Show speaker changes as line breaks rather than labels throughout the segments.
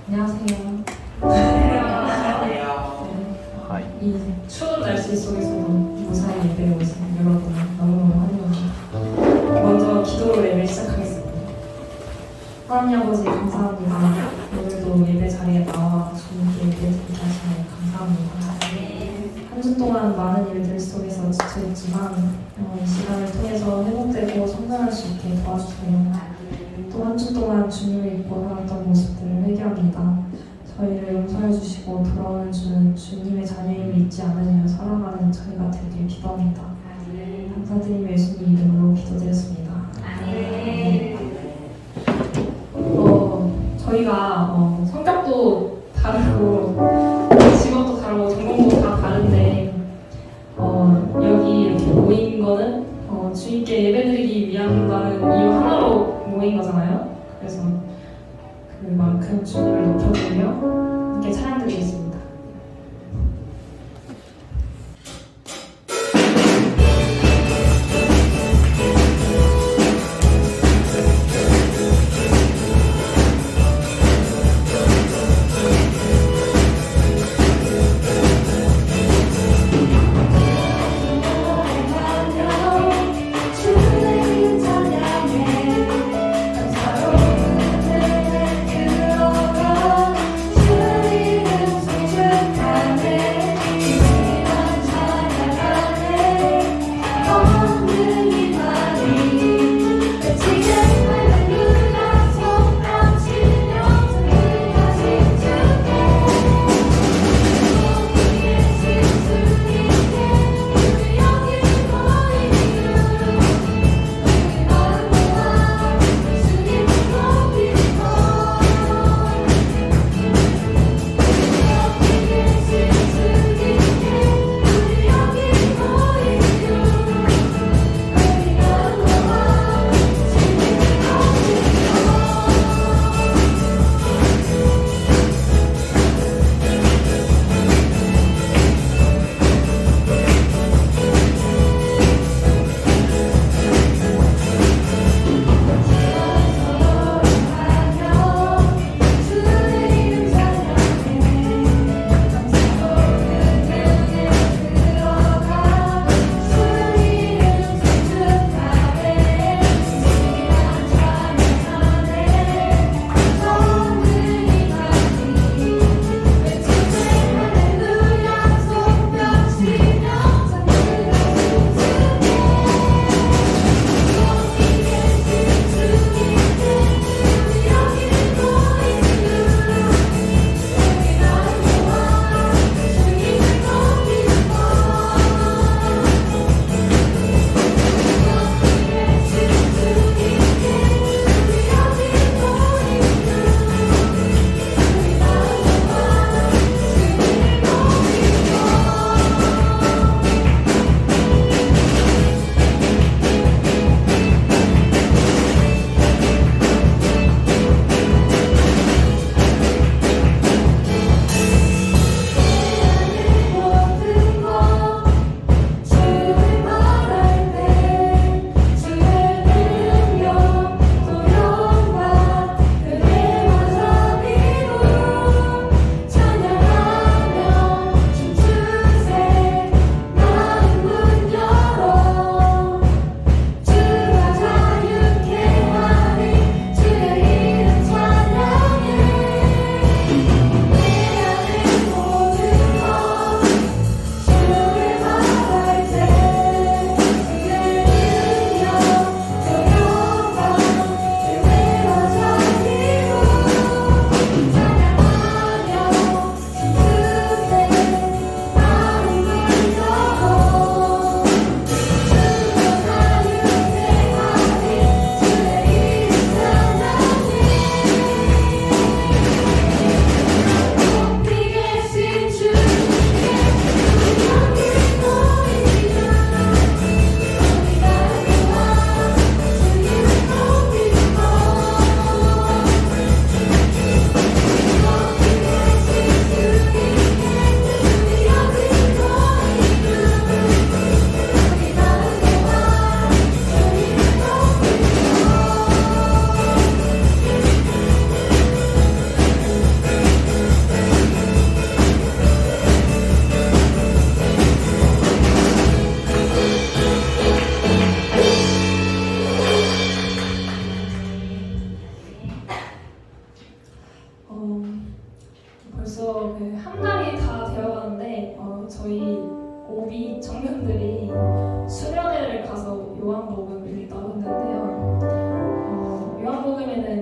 안녕하세요.
하이.
이 추운 날씨 속에서도 무사히 예배에 오신 여러분 너무너무 환영합니다. 먼저 기도로 예배 시작하겠습니다. 하나님 아버지 감사합니다. 오늘도 예배 자리에 나와 주님께 예배 드리게 하시니 감사합니다. 한 주 동안 많은 일들 속에서 지쳐있지만 이 시간을 통해서 회복되고 성장할 수 있게 도와주세요. 또 한 주 동안 주님을 잊고 살았던 모습들을 회개합니다. 저희를 용서해 주시고 돌아오는 주는 주님의 자녀임을 잊지 않으며 살아가는 저희가 되길 기도합니다. 감사드리며 예수님 이름으로 기도드렸습니다. 저희가 성격도 다르고 직업도 다르고 전공도 다 다른데 여기 이렇게 모인 거는 주님께 예배드리기 위한다는 이유 하나로 모인 거잖아요. 그래서 그만큼 주님을 높여드리며 함께 찬양드리겠습니다. 주를 찬양해 감사로 은혜를 들어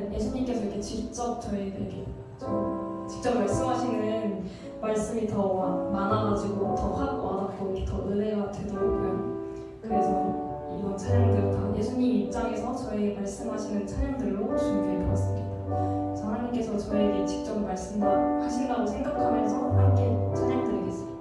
저는 예수님께서 이렇게 직접 저희에게 직접 말씀하시는 말씀이 더 많아가지고 더 확 와닿고 이렇게 더 은혜가 되더라고요. 그래서 이번 찬양들 다 예수님 입장에서 저에게 말씀하시는 찬양들로 준비해보았습니다. 그래서 하나님께서 저에게 직접 말씀하신다고 생각하면서 함께 찬양드리겠습니다.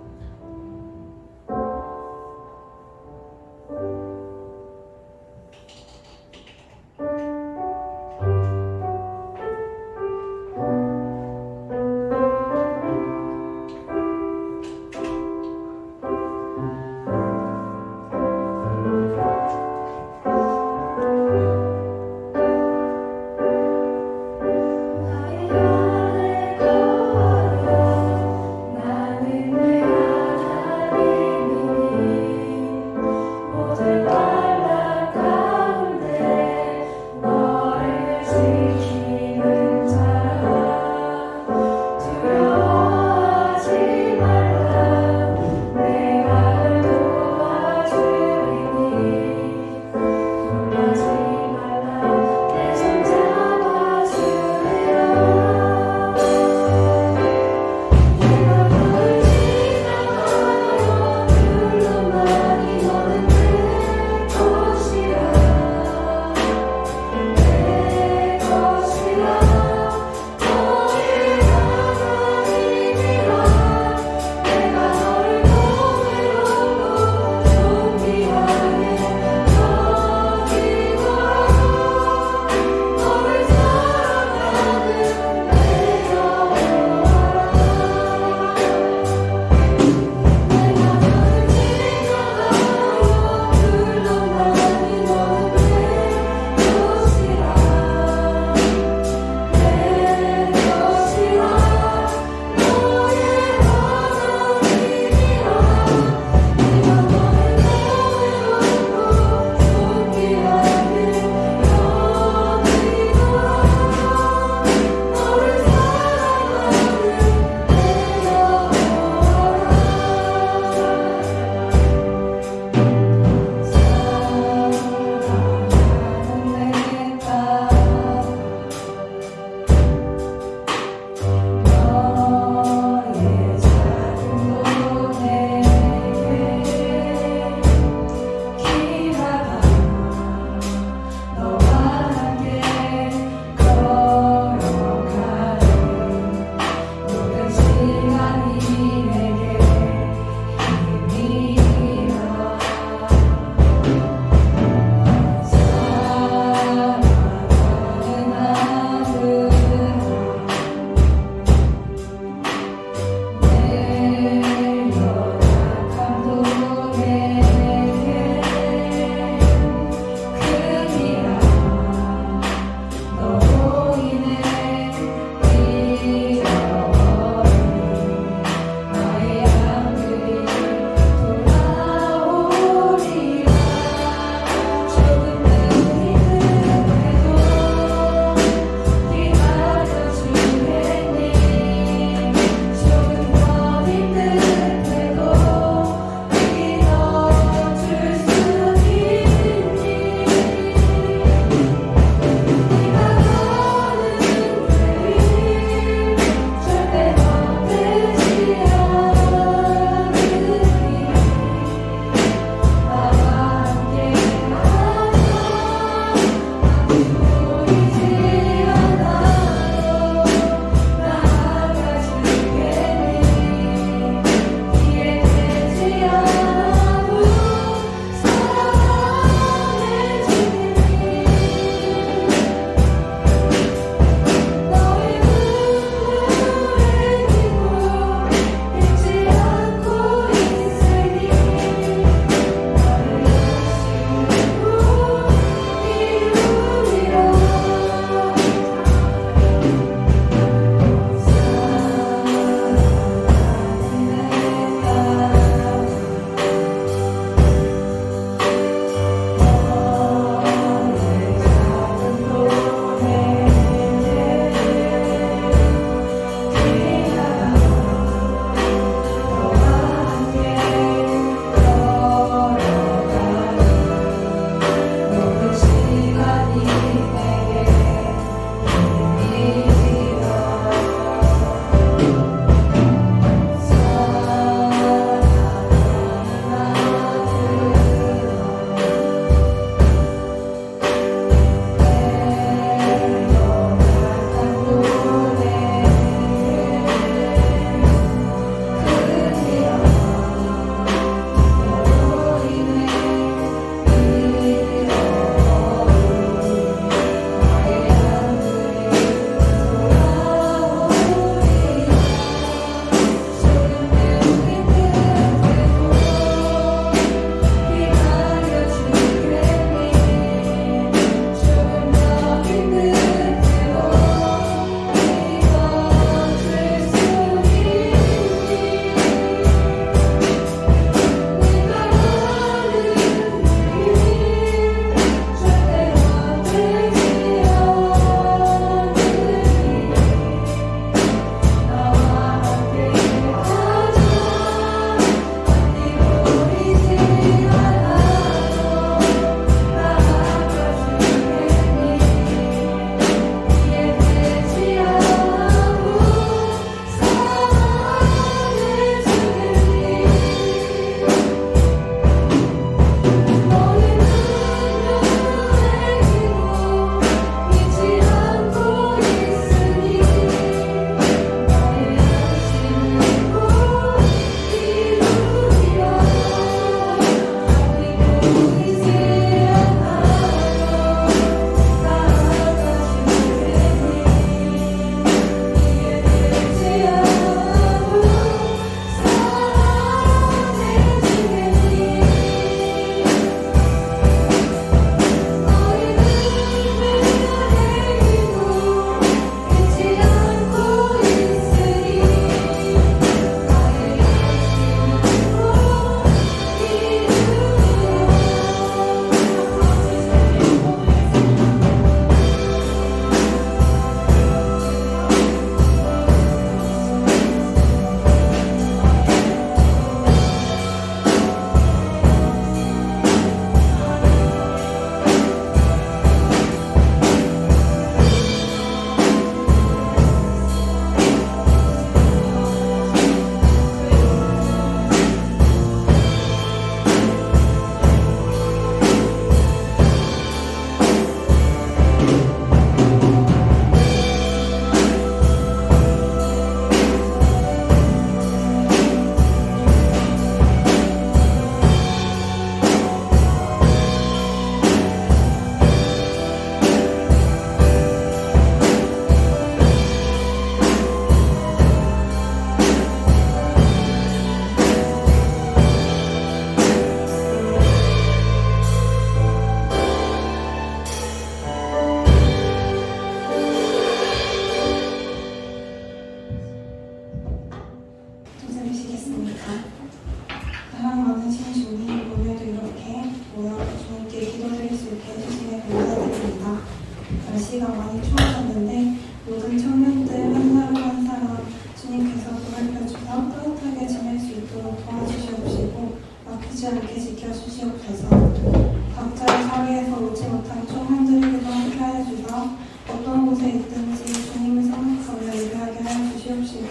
있든지 주님을 생각하며 예배하게 하여 주시옵시고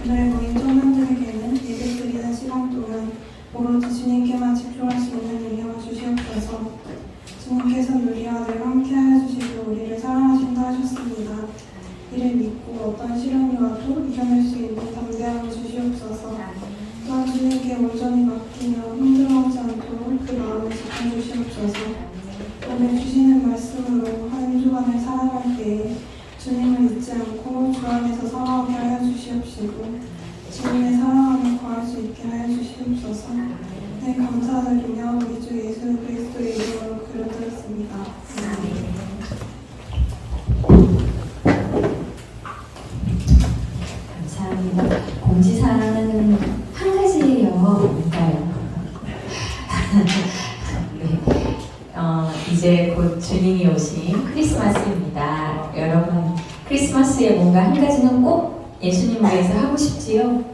오늘 모인 청년들에게는 예배 드리는 시간 동안 오로지 주님께만 집중할 수 있는 능력을 주시옵소서. 주님께서 우리와 늘 함께하여 주시고 우리를 사랑하신다 하셨습니다. 이를 믿고 어떤 시련이 와도 이겨낼 수 있는 담대함을 주시옵소서. 또한 주님께 온전히 맡기며 힘들어하지 않도록 그 마음을 지켜주시옵소서. 오늘 주시는 말씀으로 한 주간을 살아갈 때에 주님을 잊지 않고 주 안에서 살아가게 하여 주시옵시고 주님의 사랑함을 구할 수 있게 하여 주시옵소서. 네, 감사드리며 우리 주 예수 그리스도의 이름으로 기도드렸습니다.
감사합니다. 공지사항은 한 가지예요. 뭔가요? 네. 이제 곧 주님이 오신 크리스마스입니다. 여러분, 크리스마스에 뭔가 한 가지는 꼭 예수님 위해서 하고 싶지요?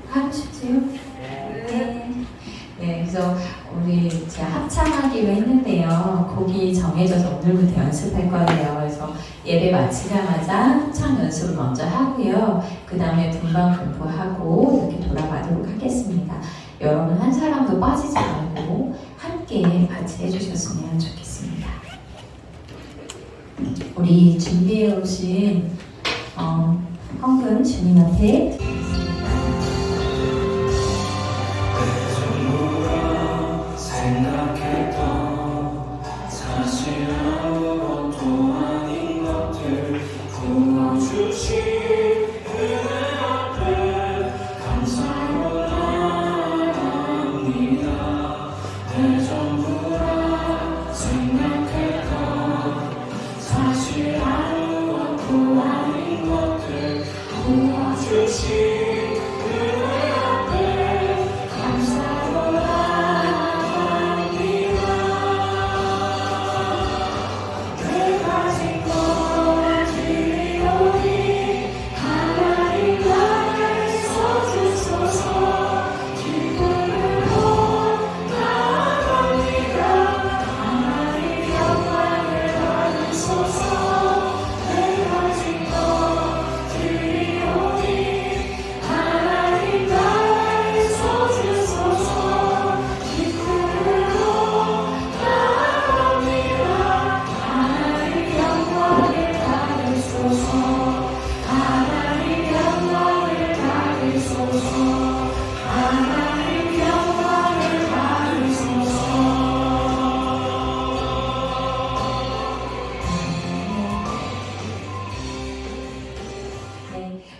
하고 싶지요? 네, 그래서 우리 제가 합창하기로 했는데요. 곡이 정해져서 오늘부터 연습할 거예요. 그래서 예배 마치자마자 합창 연습을 먼저 하고요. 그 다음에 분방 공부하고 이렇게 돌아가도록 하겠습니다. 여러분 한 사람도 빠지지 말고 함께 같이 해주셨으면 좋겠습니다. 우리 준비해 오신 헌금 주님 앞에
생각했던 사실 아무것도 아닌 것들 부어주신 은혜 앞에 감사로 나갑니다. 내 전부라 생각했던 사실 아무것도 아닌 것들 부어주신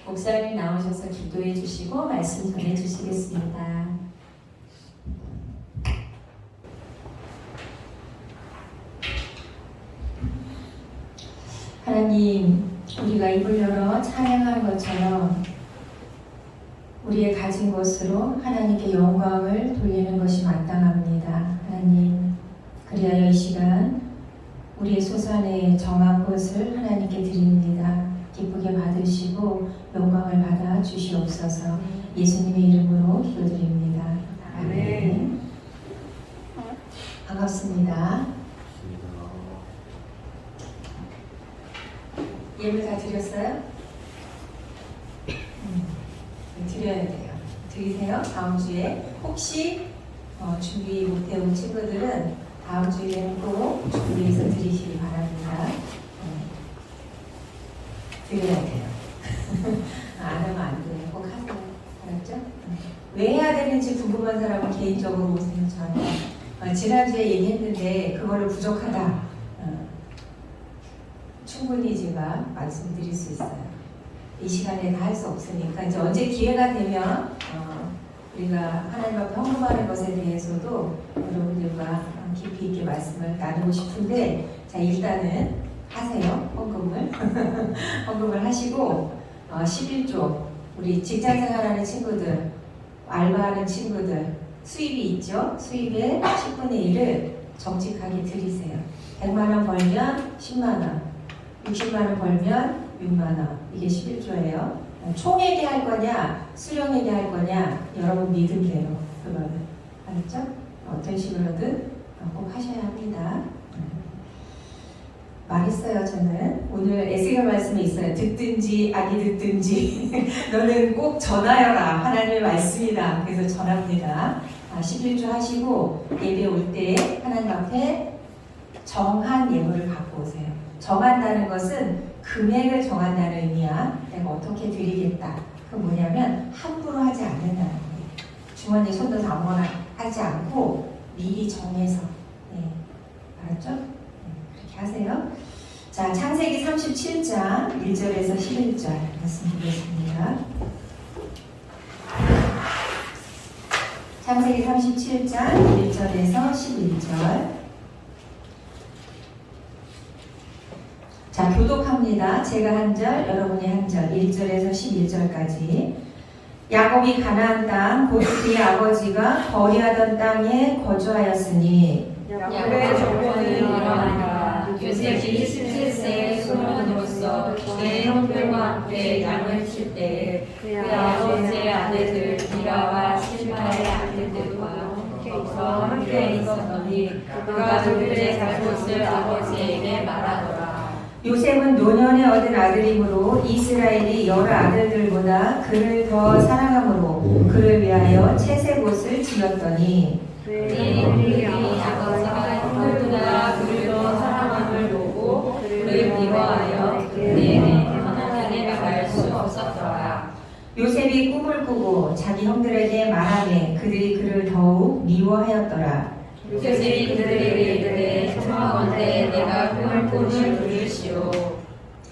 목사님 나오셔서 기도해 주시고 말씀 전해 주시겠습니다. 하나님, 우리가 입을 열어 찬양하는 것처럼 우리의 가진 것으로 하나님께 영광을 돌리는 것이 마땅합니다. 하나님, 그리하여 이 시간 우리의 소산에 정한 것을 하나님께 드립니다. 기쁘게 받으시고 영광을 받아 주시옵소서. 예수님의 이름으로 기도드립니다. 아멘. 반갑습니다. 예물 다 드렸어요? 드려야 돼요. 드리세요. 다음 주에 혹시 준비 못해온 친구들은 다음 주에는 꼭 준비해서 드리시기 바랍니다. 드려야 돼요. 안 하면 안 돼요. 꼭 하세요. 알았죠? 왜 해야 되는지 궁금한 사람은 개인적으로 오세요. 저한테. 지난주에 얘기했는데 그거를 부족하다. 충분히 제가 말씀드릴 수 있어요. 이 시간에 다 할 수 없으니까 이제 언제 기회가 되면 우리가 하나님 앞에 헌금하는 것에 대해서도 여러분들과 깊이 있게 말씀을 나누고 싶은데, 자, 일단은 하세요. 헌금을 헌금을 하시고 11조 우리 직장생활하는 친구들, 알바하는 친구들 수입이 있죠. 수입의 10분의 1을 정직하게 드리세요. 100만 원 벌면 10만 원, 60만 원 벌면 6만 원. 이게 11조예요. 총회계 할 거냐, 수령회계 할 거냐, 여러분 믿음대로 그거는. 알았죠? 어떤 식으로든 꼭 하셔야 합니다. 말했어요. 저는 오늘 에스겔 말씀에 있어요. 듣든지 아니 듣든지 너는 꼭 전하여라. 하나님의 말씀이다. 그래서 전합니다. 11조 하시고 예배 올 때 하나님 앞에 정한 예물을 갖고 오세요. 정한다는 것은 금액을 정한다는 의미야. 내가 어떻게 드리겠다. 그건 뭐냐면 함부로 하지 않는다는 거예요. 주머니에 손도 아무거나 하지 않고 미리 정해서. 네. 알았죠? 그렇게 하세요. 자, 창세기 37장 1절에서 11절 말씀드리겠습니다. 창세기 37장 1절에서 11절. 자, 교독합니다. 제가 한 절, 여러분이 한 절, 1절에서 11절까지. 야곱이 가나안 땅, 곧 그의 아버지가 거리하던 땅에 거주하였으니
야곱의 조건은 이러하니라. 요셉이 17세의 소년으로서 그의 형들과 함께 양을 칠 때에 그의 아버지의 아들들 비라와 실바의 아들들과 함께 있었더니 그가 그들의 잘못을 아버지에게 말하더라.
요셉은 노년에 얻은 아들이므로 이스라엘이 여러 아들들보다 그를 더 사랑하므로 그를 위하여 채색옷을 지었더니
그들이 아버지가 형들보다 그를 더 사랑함을 보고 그를 미워하여 그에게 편안하게 나갈 수 없었더라.
요셉이 꿈을 꾸고 자기 형들에게 말하매 그들이 그를 더욱 미워하였더라.
요셉이 그들에게 이르되 청하건대 내가 꿈을 들으시오.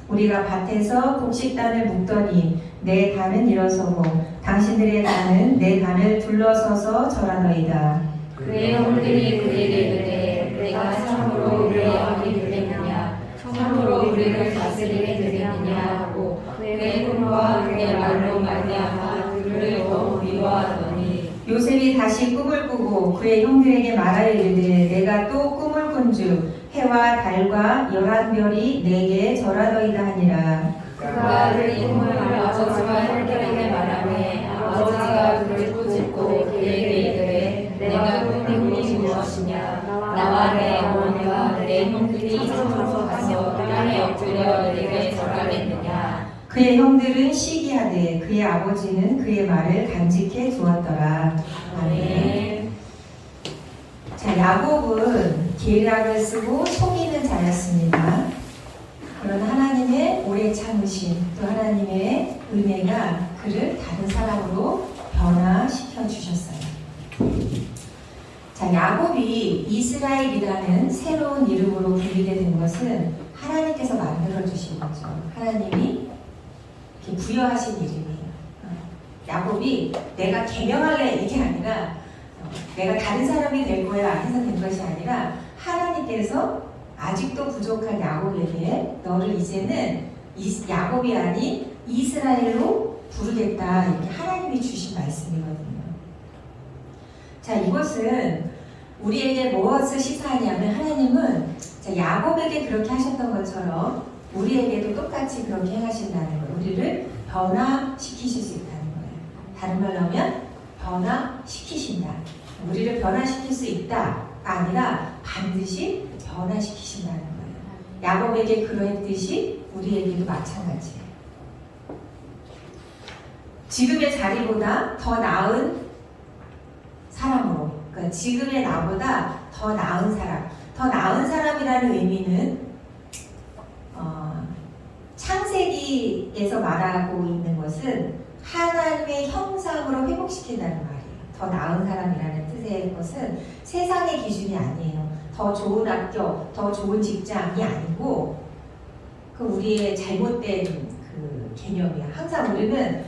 우리가 밭에서 곡식단을 묶더니 내 단은 일어서고 당신들의 단은 내 단을 둘러서서 절하더이다.
그의 형들이 그에게 이르되 내가 참으로 우리의 왕이 되겠느냐 참으로 우리를 다스리게 되겠느냐 하고 그의 꿈과 그의 말로 말미암아 그를 더욱 미워하더니
요셉이 다시 꿈을 꾸고 그의 형들에게 말하여 이르되 내가 또 꿈을 꾼즉 해와 달과 11별이 내게 절하더이다 하니라.
그가 이 꿈을 아버지와 형들에게 말하매 아버지가 그를 꾸짖고 그에게 이르되 내가 꾼 꿈이 무엇이냐 나와 내 어머니와 내 형들이 이쪽으로 가서 땅에 엎드려 내게 절하겠느냐.
그의 형들은 시기하되 그의 아버지는 그의 말을 간직해 두었더라. 아멘. 자, 야곱은 계략을 쓰고 속이는 자였습니다. 그런 하나님의 오래 참으심, 또 하나님의 은혜가 그를 다른 사람으로 변화시켜 주셨어요. 자, 야곱이 이스라엘이라는 새로운 이름으로 불리게 된 것은 하나님께서 만들어 주신 거죠. 하나님이 이렇게 부여하신 이름이에요. 야곱이 내가 개명할래 이게 아니라 내가 다른 사람이 될 거야 해서 된 것이 아니라 하나님께서 아직도 부족한 야곱에게 너를 이제는 야곱이 아닌 이스라엘로 부르겠다 이렇게 하나님이 주신 말씀이거든요. 자, 이것은 우리에게 무엇을 시사하냐면 하나님은 자, 야곱에게 그렇게 하셨던 것처럼 우리에게도 똑같이 그렇게 행하신다는 거예요. 우리를 변화시키실 수 있다는 거예요. 다른 말로 하면 변화시키신다. 우리를 변화시킬 수 있다가 아니라 반드시 변화시키신다는 거예요. 야곱에게 그러했듯이 우리에게도 마찬가지예요. 지금의 자리보다 더 나은 사람으로, 그러니까 지금의 나보다 더 나은 사람, 더 나은 사람이라는 의미는 창세기에서 말하고 있는 것은 하나님의 형상으로 회복시킨다는 말이에요. 더 나은 사람이라는 뜻의 것은 세상의 기준이 아니에요. 더 좋은 학교, 더 좋은 직장이 아니고 그 우리의 잘못된 그 개념이야. 항상 우리는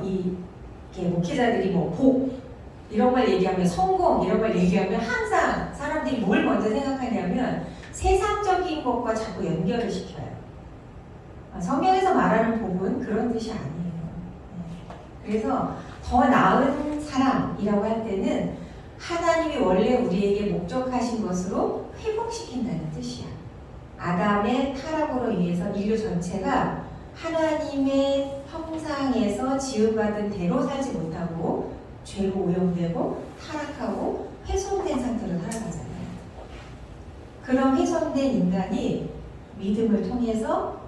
이렇게 목회자들이 뭐 복 이런 걸 얘기하면 성공 이런 걸 얘기하면 항상 사람들이 뭘 먼저 생각하냐면 세상적인 것과 자꾸 연결을 시켜요. 성경에서 말하는 복은 그런 뜻이 아니에요. 그래서 더 나은 사람이라고 할 때는 하나님이 원래 우리에게 목적하신 것으로 회복시킨다는 뜻이야. 아담의 타락으로 인해서 인류 전체가 하나님의 형상에서 지음받은 대로 살지 못하고 죄로 오염되고 타락하고 훼손된 상태로 살아가잖아요. 그런 훼손된 인간이 믿음을 통해서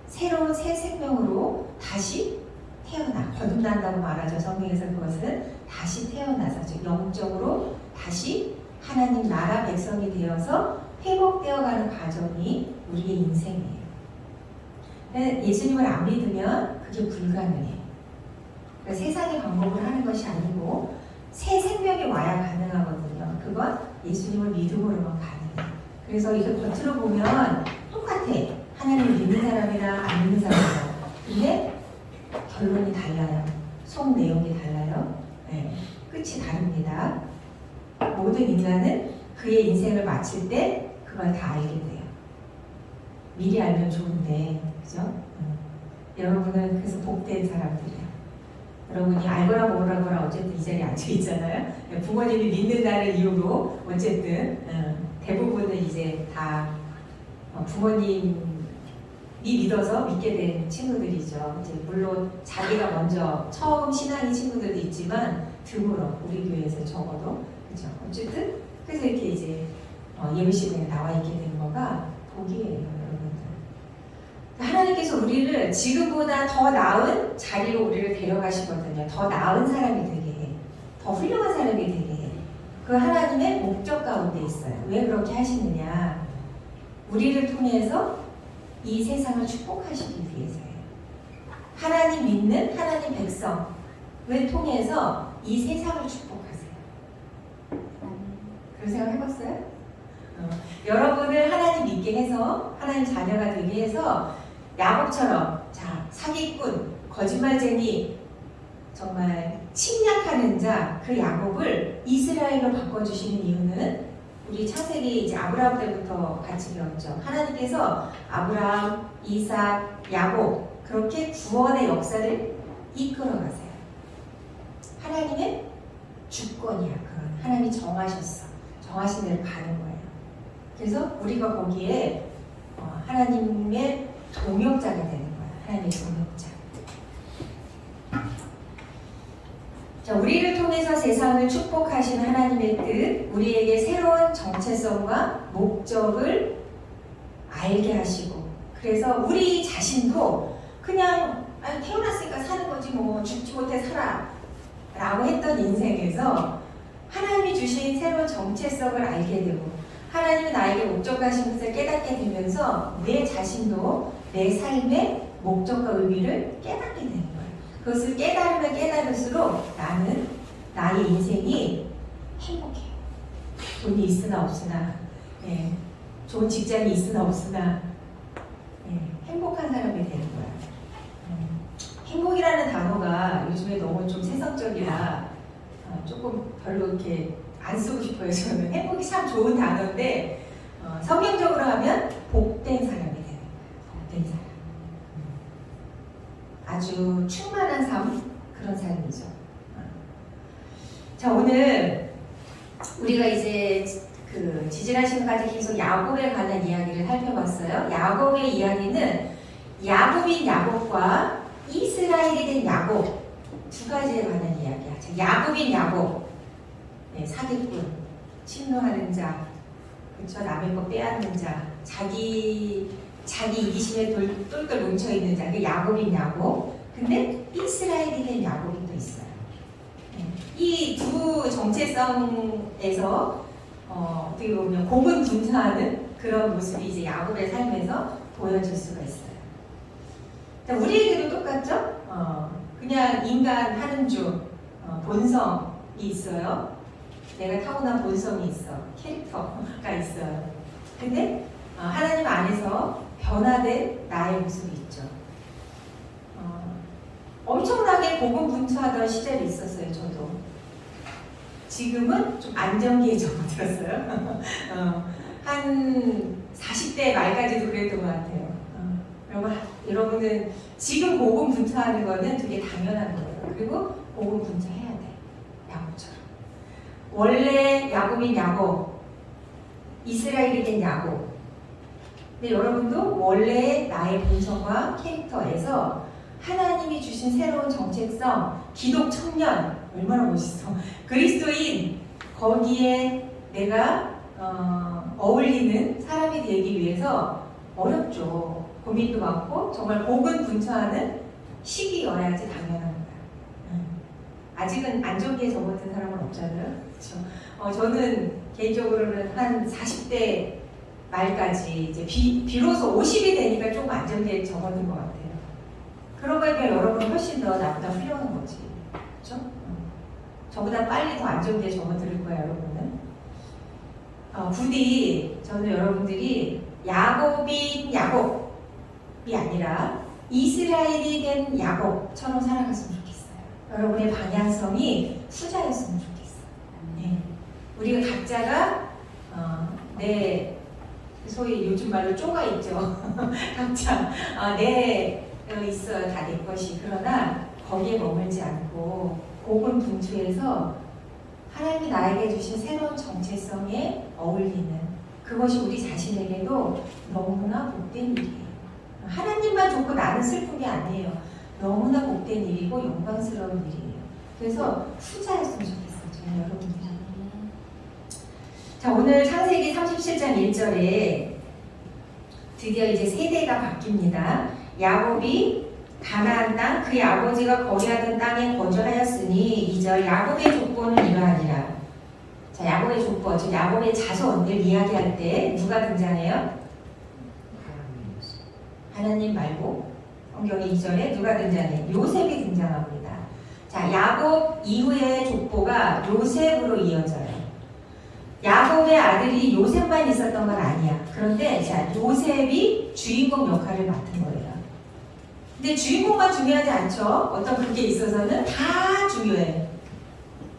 새로운 새 생명으로 다시 태어나, 거듭난다고 말하죠. 성경에서 그것은 다시 태어나서, 즉 영적으로 다시 하나님 나라 백성이 되어서 회복되어가는 과정이 우리의 인생이에요. 예수님을 안 믿으면 그게 불가능해요. 그러니까 세상의 방법으로 하는 것이 아니고 새 생명이 와야 가능하거든요. 그건 예수님을 믿음으로만 가능해요. 그래서 이게 겉으로 보면 똑같아. 하나님을 믿는 사람이나 안 믿는 사람이나. 근데 결론이 달라요. 속 내용이 달라요. 네. 끝이 다릅니다. 모든 인간은 그의 인생을 마칠 때 그걸 다 알게 돼요. 미리 알면 좋은데, 그죠? 여러분은 그래서 복된 사람들이에요. 여러분이 알거나 모르거나 어쨌든 이 자리에 앉아 있잖아요. 부모님이 믿는다는 이유로 어쨌든 대부분은 이제 다 부모님이 믿어서 믿게 된 친구들이죠. 이제 물론 자기가 먼저 처음 신앙인 친구들도 있지만 드물어, 우리 교회에서 적어도. 그죠? 어쨌든 그래서 이렇게 이제 예배시대에 나와 있게 된 거가 복이에요, 여러분들. 하나님께서 우리를 지금보다 더 나은 자리로 우리를 데려가시거든요. 더 나은 사람이 되게 해. 더 훌륭한 사람이 되게 해. 그 하나님의 목적 가운데 있어요. 왜 그렇게 하시느냐? 우리를 통해서 이 세상을 축복하시기 위해서예요. 하나님 믿는 하나님 백성을 통해서 이 세상을 축복하세요. 그런 생각 해봤어요? 여러분을 하나님 믿게 해서 하나님 자녀가 되게 해서 야곱처럼 자 사기꾼, 거짓말쟁이, 정말 침략하는 자 그 야곱을 이스라엘로 바꿔주시는 이유는 우리 창세기 이제 아브라함 때부터 같이 배웠죠. 하나님께서 아브라함, 이삭, 야곱 그렇게 구원의 역사를 이끌어가세요. 하나님의 주권이야. 그건 하나님이 정하셨어. 정하신 대로 가는 거예요. 그래서 우리가 거기에 하나님의 동역자가 되는 거야. 하나님의 동역자. 자, 우리를 통해서 세상을 축복하신 하나님의 뜻, 우리에게 새로운 정체성과 목적을 알게 하시고, 그래서 우리 자신도 그냥 태어났으니까 사는 거지 뭐 죽지 못해 살아 라고 했던 인생에서 하나님이 주신 새로운 정체성을 알게 되고 하나님이 나에게 목적하신 것을 깨닫게 되면서 내 자신도 내 삶의 목적과 의미를 깨닫게 되는 거예요. 그것을 깨달으면 깨달을수록 나는 나의 인생이 행복해요. 돈이 있으나 없으나, 좋은 직장이 있으나 없으나 행복한 사람이 되는 거야. 행복이라는 단어가 요즘에 너무 좀 세상적이라 조금 별로 이렇게 안 쓰고 싶어요. 저는 행복이 참 좋은 단어인데 성경적으로 하면 복된 사람이 되는 거예요. 복된 사람. 아주 충만한 삶, 그런 삶이죠. 자, 오늘 우리가 이제 그 지지난 시간까지 계속 야곱에 관한 이야기를 살펴봤어요. 야곱의 이야기는 야곱인 야곱과 이스라엘이 된 야곱 두 가지에 관한 이야기야. 야곱인 야곱, 사기꾼, 침노하는 자, 그렇죠? 남의 거 빼앗는 자, 자기 이기심에 똘똘 뭉쳐있는 자, 그 야곱인 야곱. 근데 이스라엘이 된 야곱이 또 있어요. 이 두 정체성에서 어떻게 보면 고분분투하는 그런 모습이 이제 야곱의 삶에서 보여질 수가 있어요. 자, 우리에게도 똑같죠? 그냥 인간 하는 중 본성이 있어요. 내가 타고난 본성이 있어. 캐릭터가 있어요. 근데 하나님 안에서 변화된 나의 모습이 있죠. 엄청나게 고군분투하던 시절이 있었어요. 저도. 지금은 좀 안정기에 접어들었어요. 한 40대 말까지도 그랬던 것 같아요. 여러분은 지금 고군분투하는 거는 되게 당연한 거예요. 그리고 고군분투해야 돼. 야곱처럼. 원래 야곱인 야곱, 이스라엘이 된 야곱. 근데 여러분도 원래 나의 본성과 캐릭터에서 하나님이 주신 새로운 정체성, 기독 청년, 얼마나 멋있어. 그리스도인, 거기에 내가 어울리는 사람이 되기 위해서 어렵죠. 고민도 많고 정말 고군분투하는 시기여야지 당연한 거야. 아직은 안정기에 접어든 사람은 없잖아요. 그렇죠? 저는 개인적으로는 한 40대 말까지 이제 비로소 50이 되니까 조금 안정기에 접어든 것 같아요. 그런 거에 비해 여러분은 훨씬 더 나보다 훌륭한 거지. 그렇죠? 저보다 빨리 더 안정기에 접어들 거야, 여러분은. 부디 저는 여러분들이 야곱이 아니라 이스라엘이 된 야곱처럼 살아갔으면 좋겠어요. 여러분의 방향성이 후자였으면 좋겠어요. 네. 우리가 각자가 내 소위 요즘 말로 쪼가 있죠. 각자 내 있어요. 다 내 것이. 그러나 거기에 머물지 않고 고군분투해서 하나님이 나에게 주신 새로운 정체성에 어울리는 그것이 우리 자신에게도 너무나 복된 일이에요. 하나님만 좋고 나는 슬픈 게 아니에요. 너무나 복된 일이고 영광스러운 일이에요. 그래서 후자였으면 좋겠어요. 저는 여러분들. 자, 오늘 창세기 37장 1절에 드디어 이제 세대가 바뀝니다. 야곱이 가나안 땅 그의 아버지가 거주하던 땅에 거주하였으니 2절 야곱의 족보는 이러하니라. 자, 야곱의 족보, 즉 야곱의 자손을 이야기할 때 누가 등장해요? 하나님 말고 성경의 2절에 누가 등장해? 요셉이 등장합니다. 자, 야곱 이후의 족보가 요셉으로 이어져요. 야곱의 아들이 요셉만 있었던 건 아니야. 그런데 자, 요셉이 주인공 역할을 맡은 거예요. 근데 주인공만 중요하지 않죠. 어떤 그게 있어서는 다 중요해.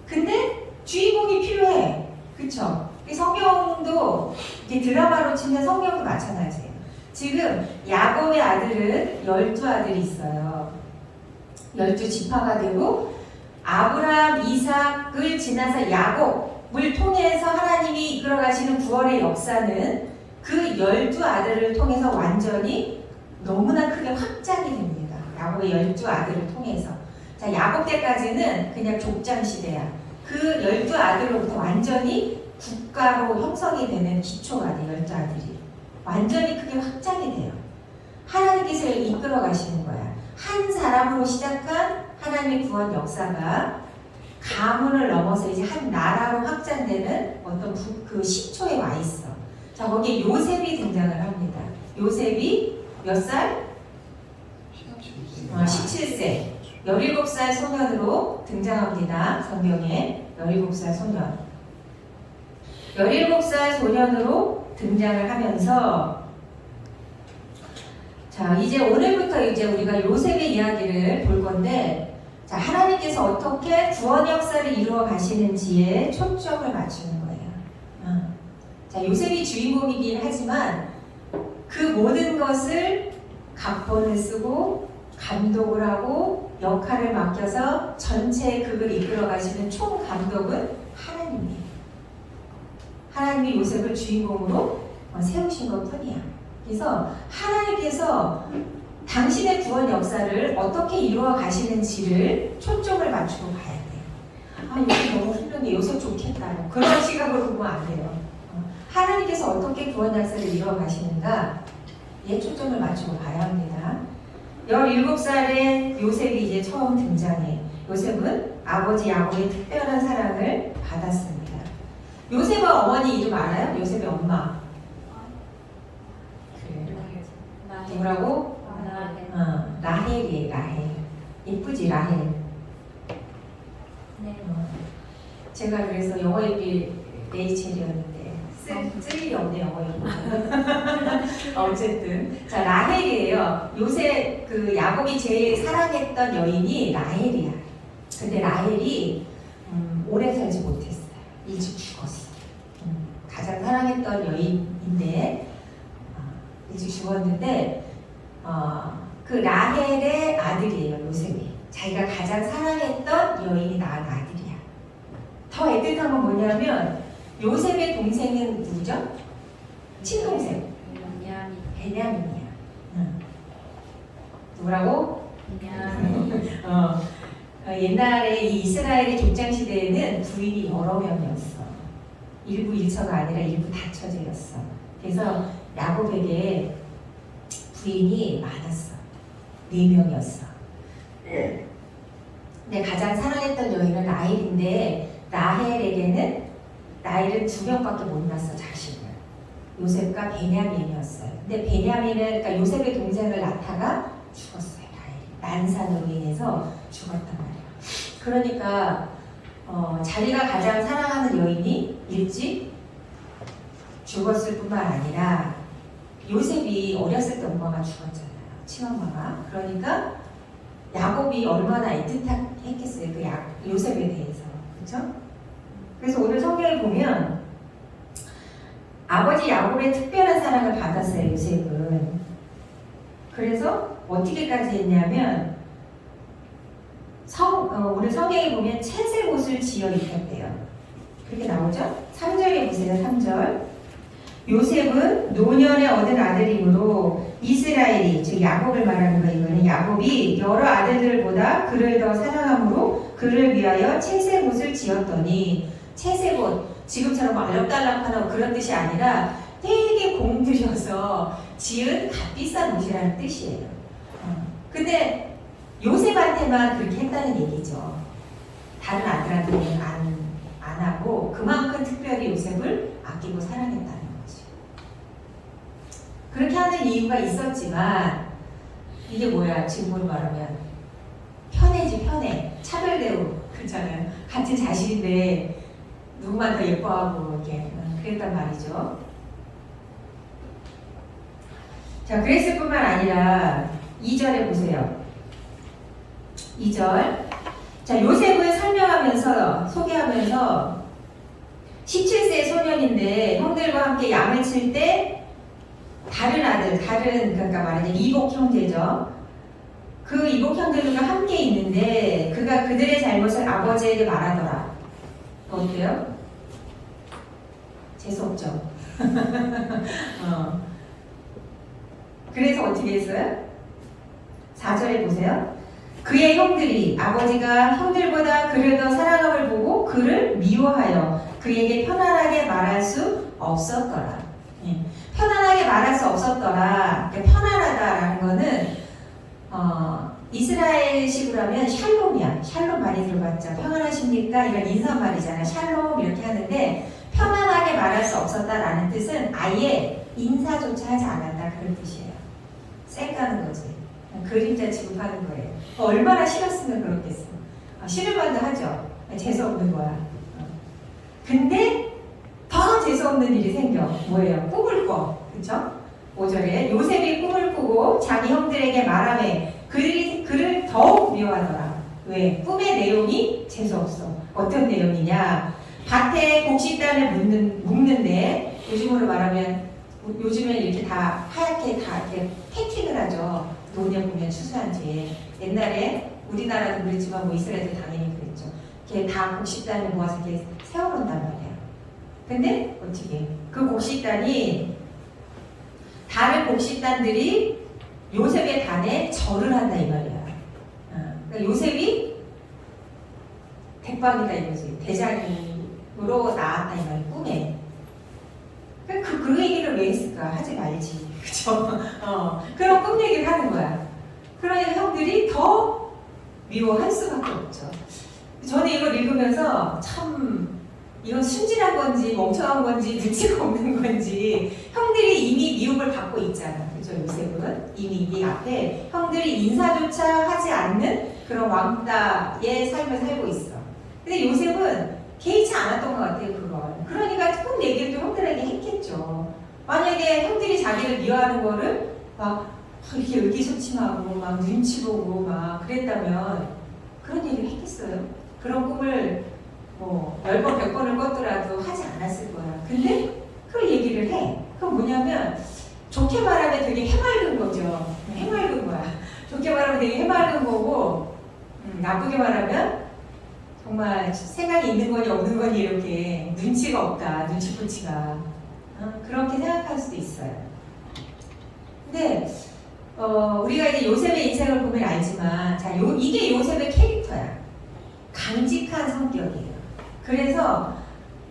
근데 주인공이 필요해. 그쵸? 성경도 이렇게 드라마로 치면 성경도 마찬가지예요. 지금 야곱의 아들은 12아들이 있어요. 12지파가 되고 아브라함, 이삭을 지나서 야곱을 통해서 하나님이 이끌어가시는 구원의 역사는 그 12아들을 통해서 완전히 너무나 크게 확장이 됩니다. 야곱의 12아들을 통해서. 자, 야곱 때까지는 그냥 족장 시대야. 그 12아들로부터 완전히 국가로 형성이 되는 기초가 돼, 12아들이. 완전히 크게 확장이 돼요. 하나님께서 이끌어 가시는 거야. 한 사람으로 시작한 하나님의 구원 역사가 가문을 넘어서 이제 한 나라로 확장되는 어떤 그 시초에 와 있어. 자, 거기에 요셉이 등장을 합니다. 요셉이 몇 살? 17세. 17살 소년으로 등장합니다. 성경에 17살 소년. 17살 소년으로 등장을 하면서 자, 이제 오늘부터 이제 우리가 요셉의 이야기를 볼 건데 자, 하나님께서 어떻게 구원 역사를 이루어 가시는지에 초점을 맞추는 거예요. 자, 요셉이 주인공이긴 하지만 그 모든 것을 각본을 쓰고 감독을 하고 역할을 맡겨서 전체 극을 이끌어 가시는 총 감독은 하나님이에요. 하나님이 요셉을 주인공으로 세우신 것 뿐이야. 그래서 하나님께서 당신의 구원 역사를 어떻게 이루어 가시는지를 초점을 맞추고 봐야 돼요. 아, 요셉 너무 훌륭해. 요셉 좋겠다. 그런 시각으로 보면 안 돼요. 하나님께서 어떻게 구원 역사를 이루어 가시는가 에 초점을 맞추고 봐야 합니다. 17살의 요셉이 이제 처음 등장해. 요셉은 아버지 야곱의 특별한 사랑을 받았습니다. 요셉의 어머니 이름 알아요? 요셉의 엄마. 그래. 누구라고? 라헬이에요. 라헬. 예쁘지 라헬.
네.
제가 그래서 영어 읽기 레이첼이었는데 쓸 일이 없네 영어 읽기. 어쨌든 자 라헬이에요. 요셉 그 야곱이 제일 사랑했던 여인이 라헬이야. 근데 라헬이 오래 살지 못했어요. 일찍 죽었어. 가장 사랑했던 여인인데 일찍 죽었는데 그 라헬의 아들이에요. 요셉이. 자기가 가장 사랑했던 여인이 낳은 아들이야. 더 애틋한 건 뭐냐면 요셉의 동생은 누구죠? 친동생. 베냐민이야. 누구라고? 옛날에 이 이스라엘의 족장 시대에는 부인이 여러 명이었어. 일부 일처가 아니라 일부 다처제였어. 그래서 야곱에게 부인이 많았어. 4명이었어. 근데 가장 사랑했던 여인은 라헬인데 라헬에게는 라헬은 2명밖에 못 낳았어, 자식을. 요셉과 베냐민이었어요. 근데 베냐민은 그러니까 요셉의 동생을 낳다가 죽었어요. 라헬이 난산으로 인해서 죽었단 말이에요. 그러니까 자기가 가장 사랑하는 여인이 일찍 죽었을 뿐만 아니라 요셉이 어렸을 때 엄마가 죽었잖아요. 친엄마가. 그러니까 야곱이 얼마나 애틋했겠어요. 그 요셉에 대해서. 그렇죠? 그래서 오늘 성경을 보면 아버지 야곱의 특별한 사랑을 받았어요. 요셉은. 그래서 어떻게까지 했냐면 오늘 성경에 보면 채색 옷을 지어 입혔대요. 그렇게 나오죠? 3절에 보세요. 3절. 요셉은 노년에 얻은 아들이므로 이스라엘이, 즉 야곱을 말하는 거, 이거는 야곱이 여러 아들들보다 그를 더 사랑함으로 그를 위하여 채색 옷을 지었더니, 채색 옷, 지금처럼 알록달록하다고 그런 뜻이 아니라 되게 공들여서 지은 값비싼 옷이라는 뜻이에요. 근데 요셉한테만 그렇게 했다는 얘기죠. 다른 아들한테는 안 하고 그만큼 특별히 요셉을 아끼고 사랑했다는 거죠. 그렇게 하는 이유가 있었지만 이게 뭐야? 지금으로 말하면 편애지, 편애. 차별 대우. 그렇잖아요. 같은 자식인데 누구만 더 예뻐하고 이렇게 그랬단 말이죠. 자, 그랬을 뿐만 아니라 2절에 보세요. 2절. 자, 요셉을 설명하면서, 소개하면서 17세의 소년인데 형들과 함께 양을 칠 때 다른 아들, 그러니까 말하자면 이복 형제죠. 그 이복 형제들과 함께 있는데 그가 그들의 잘못을 아버지에게 말하더라. 어때요? 재수없죠? 그래서 어떻게 했어요? 4절에 보세요. 그의 형들이 아버지가 형들보다 그를 더 사랑함을 보고 그를 미워하여 그에게 편안하게 말할 수 없었더라. 편안하게 말할 수 없었더라. 편안하다라는 거는 이스라엘식으로 하면 샬롬이야. 샬롬 많이 들어봤죠? 평안하십니까? 이런 인사말이잖아요. 샬롬 이렇게 하는데 편안하게 말할 수 없었다라는 뜻은 아예 인사조차 하지 않았다 그런 뜻이에요. 쌩까는 거지. 그림자 취급하는 거예요. 얼마나 싫었으면 그렇겠어. 싫을 만도 하죠. 재수없는 거야. 근데 더 재수없는 일이 생겨. 뭐예요? 꿈을 꿔. 그쵸? 5절에 요셉이 꿈을 꾸고 자기 형들에게 말하며 그를 더욱 미워하더라. 왜? 꿈의 내용이 재수없어. 어떤 내용이냐? 밭에 곡식단을 묶는데 요즘으로 말하면 요즘에 이렇게 다 하얗게 다 이렇게 패킹을 하죠. 논에 보면 추수한 뒤에. 옛날에 우리나라도 그랬지만 뭐 이스라엘도 당연히 그랬죠. 이렇게 다 곡식단을 모아서 이렇게 세워놓는단 말이야. 근데 어떻게? 그 곡식단이 다른 곡식단들이 요셉의 단에 절을 한다 이 말이야. 그러니까 요셉이 대빵이다 이거지. 대장으로 나왔다 이 말이야. 꿈에. 그 얘기를 왜 했을까? 하지 말지. 그쵸? 그런 꿈 얘기를 하는 거야. 그러니까 형들이 더 미워할 수밖에 없죠. 저는 이걸 읽으면서 참 이건 순진한 건지 멍청한 건지 눈치가 없는 건지 형들이 이미 미움을 받고 있잖아. 그죠? 요셉은 이미 이 앞에 형들이 인사조차 하지 않는 그런 왕따의 삶을 살고 있어. 근데 요셉은 개의치 않았던 것 같아요. 그걸. 그러니까 꿈 얘기를 또 형들에게 했겠죠. 만약에 형들이 자기를 미워하는 거를 막 이렇게 의기소침하고 막 눈치 보고 막 그랬다면 그런 얘기를 했겠어요? 그런 꿈을 뭐 10번, 100번을 꿨더라도 하지 않았을 거야. 근데 그 얘기를 해. 그건 뭐냐면 좋게 말하면 되게 해맑은 거죠. 해맑은 거야. 좋게 말하면 되게 해맑은 거고 나쁘게 말하면 정말 생각이 있는 거니 없는 거니 이렇게 눈치가 없다. 눈치풀치가. 그렇게 생각할 수도 있어요. 근데 우리가 이제 요셉의 인생을 보면 알지만 자, 이게 요셉의 캐릭터야. 강직한 성격이에요. 그래서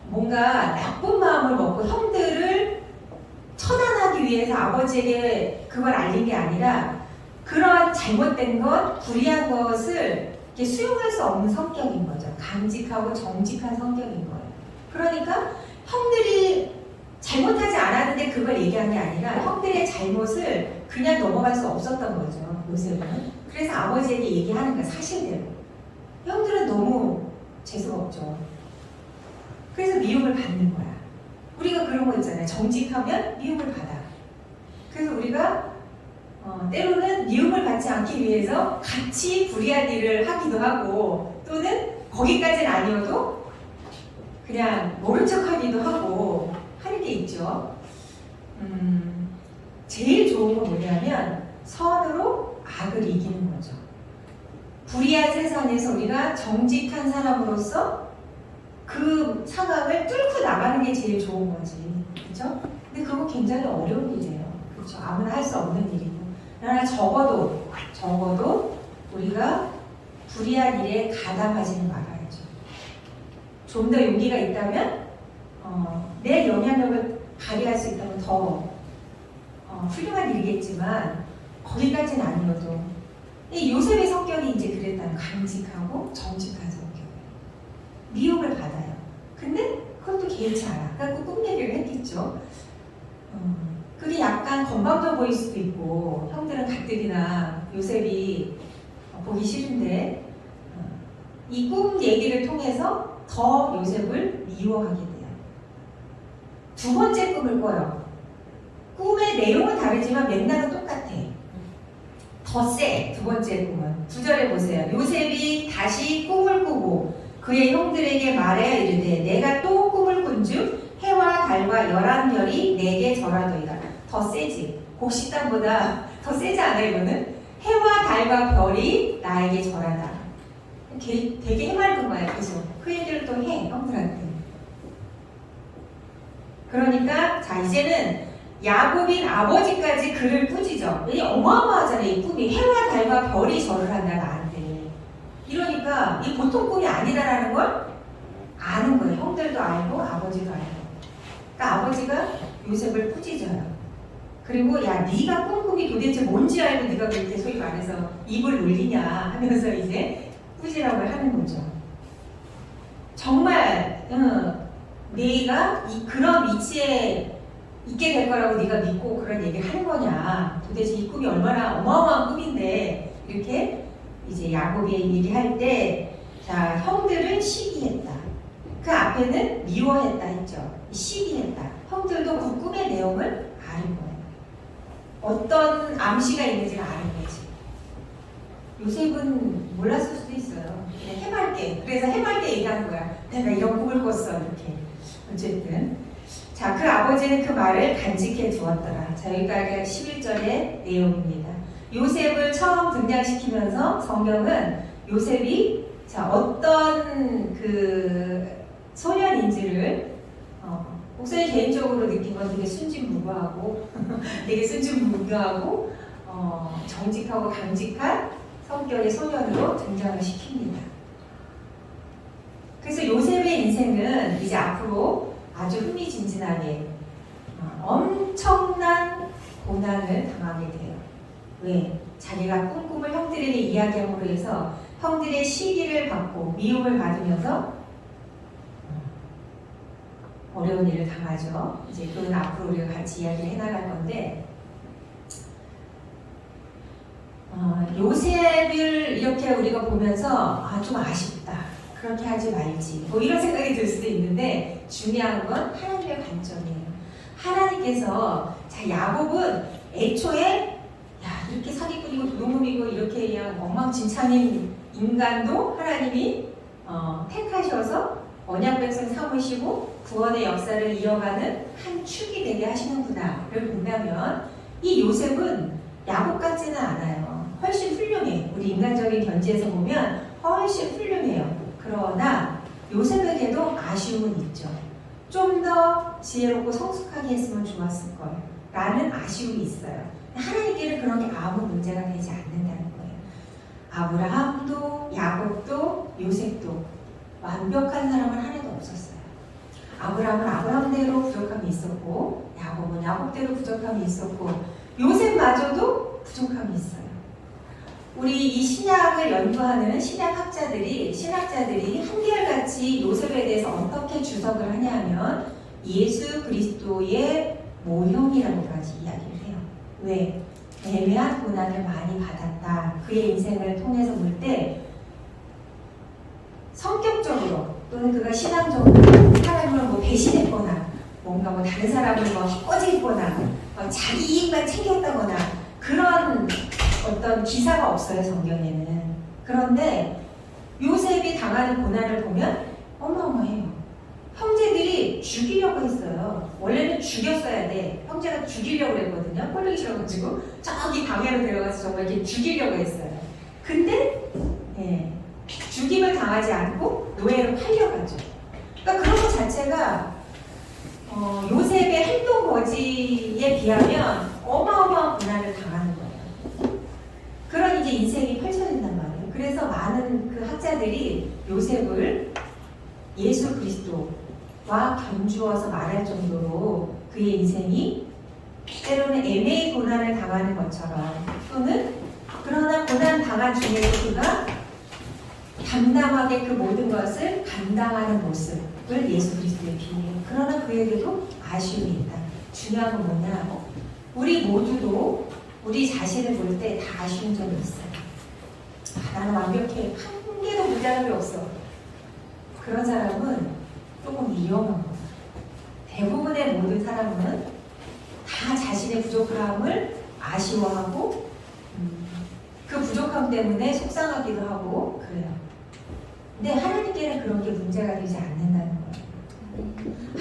뭔가 나쁜 마음을 먹고 형들을 처단하기 하기 위해서 아버지에게 그걸 알린 게 아니라 그런 잘못된 것, 불의한 것을 이렇게 수용할 수 없는 성격인 거죠. 강직하고 정직한 성격인 거예요. 그러니까 형들이 잘못하지 않았는데 그걸 얘기한 게 아니라 형들의 잘못을 그냥 넘어갈 수 없었던 거죠. 요셉은. 그래서 아버지에게 얘기하는 거야. 사실대로. 형들은 너무 재수가 없죠. 그래서 미움을 받는 거야. 우리가 그런 거 있잖아요. 정직하면 미움을 받아. 그래서 우리가 때로는 미움을 받지 않기 위해서 같이 불의한 일을 하기도 하고 또는 거기까지는 아니어도 그냥 모른 척 하기도 하고 하는 게 있죠. 제일 좋은 건 뭐냐면 선으로 악을 이기는 거죠. 불의한 세상에서 우리가 정직한 사람으로서 그 상황을 뚫고 나가는 게 제일 좋은 거지. 그렇죠? 근데 그거 굉장히 어려운 일이에요. 그렇죠? 아무나 할 수 없는 일이고. 그러나 적어도 우리가 불의한 일에 가담하지는 말아야죠. 좀 더 용기가 있다면 내 영향력을 발휘할 수 있다면 더 훌륭한 일이겠지만 거기까지는 아니어도 이 요셉의 성격이 이제 그랬다는 강직하고 정직한 성격이에요. 미움을 받아요. 근데 그것도 개의치 않아. 그러니까 꿈 얘기를 했겠죠. 그게 약간 건방져 보일 수도 있고 형들은 가뜩이나 요셉이 보기 싫은데 이 꿈 얘기를 통해서 더 요셉을 미워하게 돼요. 두 번째 꿈을 꿔요. 꿈의 내용은 다르지만 맥락은 똑같아. 더 세, 두 번째 꿈은. 9절에 보세요. 요셉이 다시 꿈을 꾸고 그의 형들에게 말하여 이르되 내가 또 꿈을 꾼즉 해와 달과 11별이 내게 절하더이다. 더 세지. 곡식단보다 더 세지 않아요 이거는? 해와 달과 별이 나에게 절하다. 되게 해맑은 거야 계속. 그 얘기를 또 해 형들한테. 그러니까 자 이제는 야곱인 아버지까지 그를 꾸짖어. 이 어마어마하잖아요. 이 꿈이 해와 달과 별이 절을 한다 나한테. 이러니까 이 보통 꿈이 아니다라는 걸 아는 거예요. 형들도 알고 아버지도 알고. 그러니까 아버지가 요셉을 꾸짖어요. 그리고 야 네가 꾼 꿈이 도대체 뭔지 알고 네가 그렇게 소위 말해서 입을 놀리냐 하면서 이제 꾸짖으라고 하는 거죠. 정말 네가 그런 위치에 있게 될 거라고 네가 믿고 그런 얘기를 하는 거냐. 도대체 이 꿈이 얼마나 어마어마한 꿈인데 이렇게 이제 야곱이 얘기할 때 자 형들은 시기했다. 그 앞에는 미워했다 했죠. 시기했다. 형들도 그 꿈의 내용을 아는 거예요. 어떤 암시가 있는지를 아는 거지. 요셉은 몰랐을 수도 있어요. 그냥 해맑게. 그래서 해맑게 얘기하는 거야. 내가 이런 꿈을 꿨어. 이렇게. 어쨌든. 자, 그 아버지는 그 말을 간직해 두었더라. 자, 여기까지가 11절의 내용입니다. 요셉을 처음 등장시키면서 성경은 요셉이 자, 어떤 그 소년인지를 목사님 개인적으로 느낀 건 되게 순진무구하고 되게 순진무구하고 정직하고 강직한 성격의 소년으로 등장을 시킵니다. 그래서 요셉의 인생은 이제 앞으로 아주 흥미진진하게 엄청난 고난을 당하게 돼요. 왜? 자기가 꾼 꿈을 형들에게 이야기함으로 해서 형들의 시기를 받고 미움을 받으면서 어려운 일을 당하죠. 이제 그건 앞으로 우리가 같이 이야기를 해나갈 건데 요셉을 이렇게 우리가 보면서 좀 아쉽다. 그렇게 하지 말지. 뭐 이런 생각이 들 수도 있는데 중요한 건 하나님의 관점이에요. 하나님께서 자 야곱은 애초에 이렇게 사기꾼이고 도둑놈이고 이렇게 그냥 엉망진창인 인간도 하나님이 택하셔서 언약 백성 삼으시고 구원의 역사를 이어가는 한 축이 되게 하시는구나를 본다면 이 요셉은 야곱 같지는 않아요. 훨씬 훌륭해. 우리 인간적인 견지에서 보면 훨씬 훌륭해요. 그러나 요셉에게도 아쉬움은 있죠. 좀 더 지혜롭고 성숙하게 했으면 좋았을 걸 라는 아쉬움이 있어요. 하나님께는 그런 게 아무 문제가 되지 않는다는 거예요. 아브라함도 야곱도 요셉도 완벽한 사람은 하나도 없었어요. 아브라함은 아브라함대로 부족함이 있었고 야곱은 야곱대로 부족함이 있었고 요셉마저도 부족함이 있어요. 우리 이 신약을 연구하는 신약학자들이 한결같이 요셉에 대해서 어떻게 주석을 하냐면 예수 그리스도의 모형이라고까지 이야기를 해요. 왜? 애매한 고난을 많이 받았다. 그의 인생을 통해서 볼 때 성격적으로 또는 그가 신앙적으로 사람을 뭐 배신했거나 뭔가 뭐 다른 사람을 뭐 헛거지했거나 자기 이익만 챙겼다거나 그런 어떤 기사가 없어요, 성경에는. 그런데 요셉이 당하는 고난을 보면 어마어마해요. 형제들이 죽이려고 했어요. 원래는 죽였어야 돼. 형제가 죽이려고 했거든요. 꼴보기 싫어가지고 저기 방해로 데려가서 정말 이렇게 죽이려고 했어요. 근데 죽임을 당하지 않고 노예로 팔려가죠. 그러니까 그런 것 자체가 요셉의 행동 거지에 비하면 어마어마한 고난을 당하는 거예요. 그런 이제 인생이 펼쳐진단 말이에요. 그래서 많은 그 학자들이 요셉을 예수 그리스도와 견주어서 말할 정도로 그의 인생이 때로는 애매히 고난을 당하는 것처럼 또는 그러나 고난 당한 중에도 그가 담담하게 그 모든 것을 감당하는 모습을 예수 그리스도에 비해요. 그러나 그에게도 아쉬움이 있다. 중요한 건 뭐냐? 우리 모두도 우리 자신을 볼 때 다 아쉬운 점이 있어요. 나는 완벽해. 한 개도 문제점이 없어. 그런 사람은 조금 위험한 거예요. 대부분의 모든 사람은 다 자신의 부족함을 아쉬워하고 그 부족함 때문에 속상하기도 하고 그래요. 근데 하나님께는 그런 게 문제가 되지 않는다는 거예요.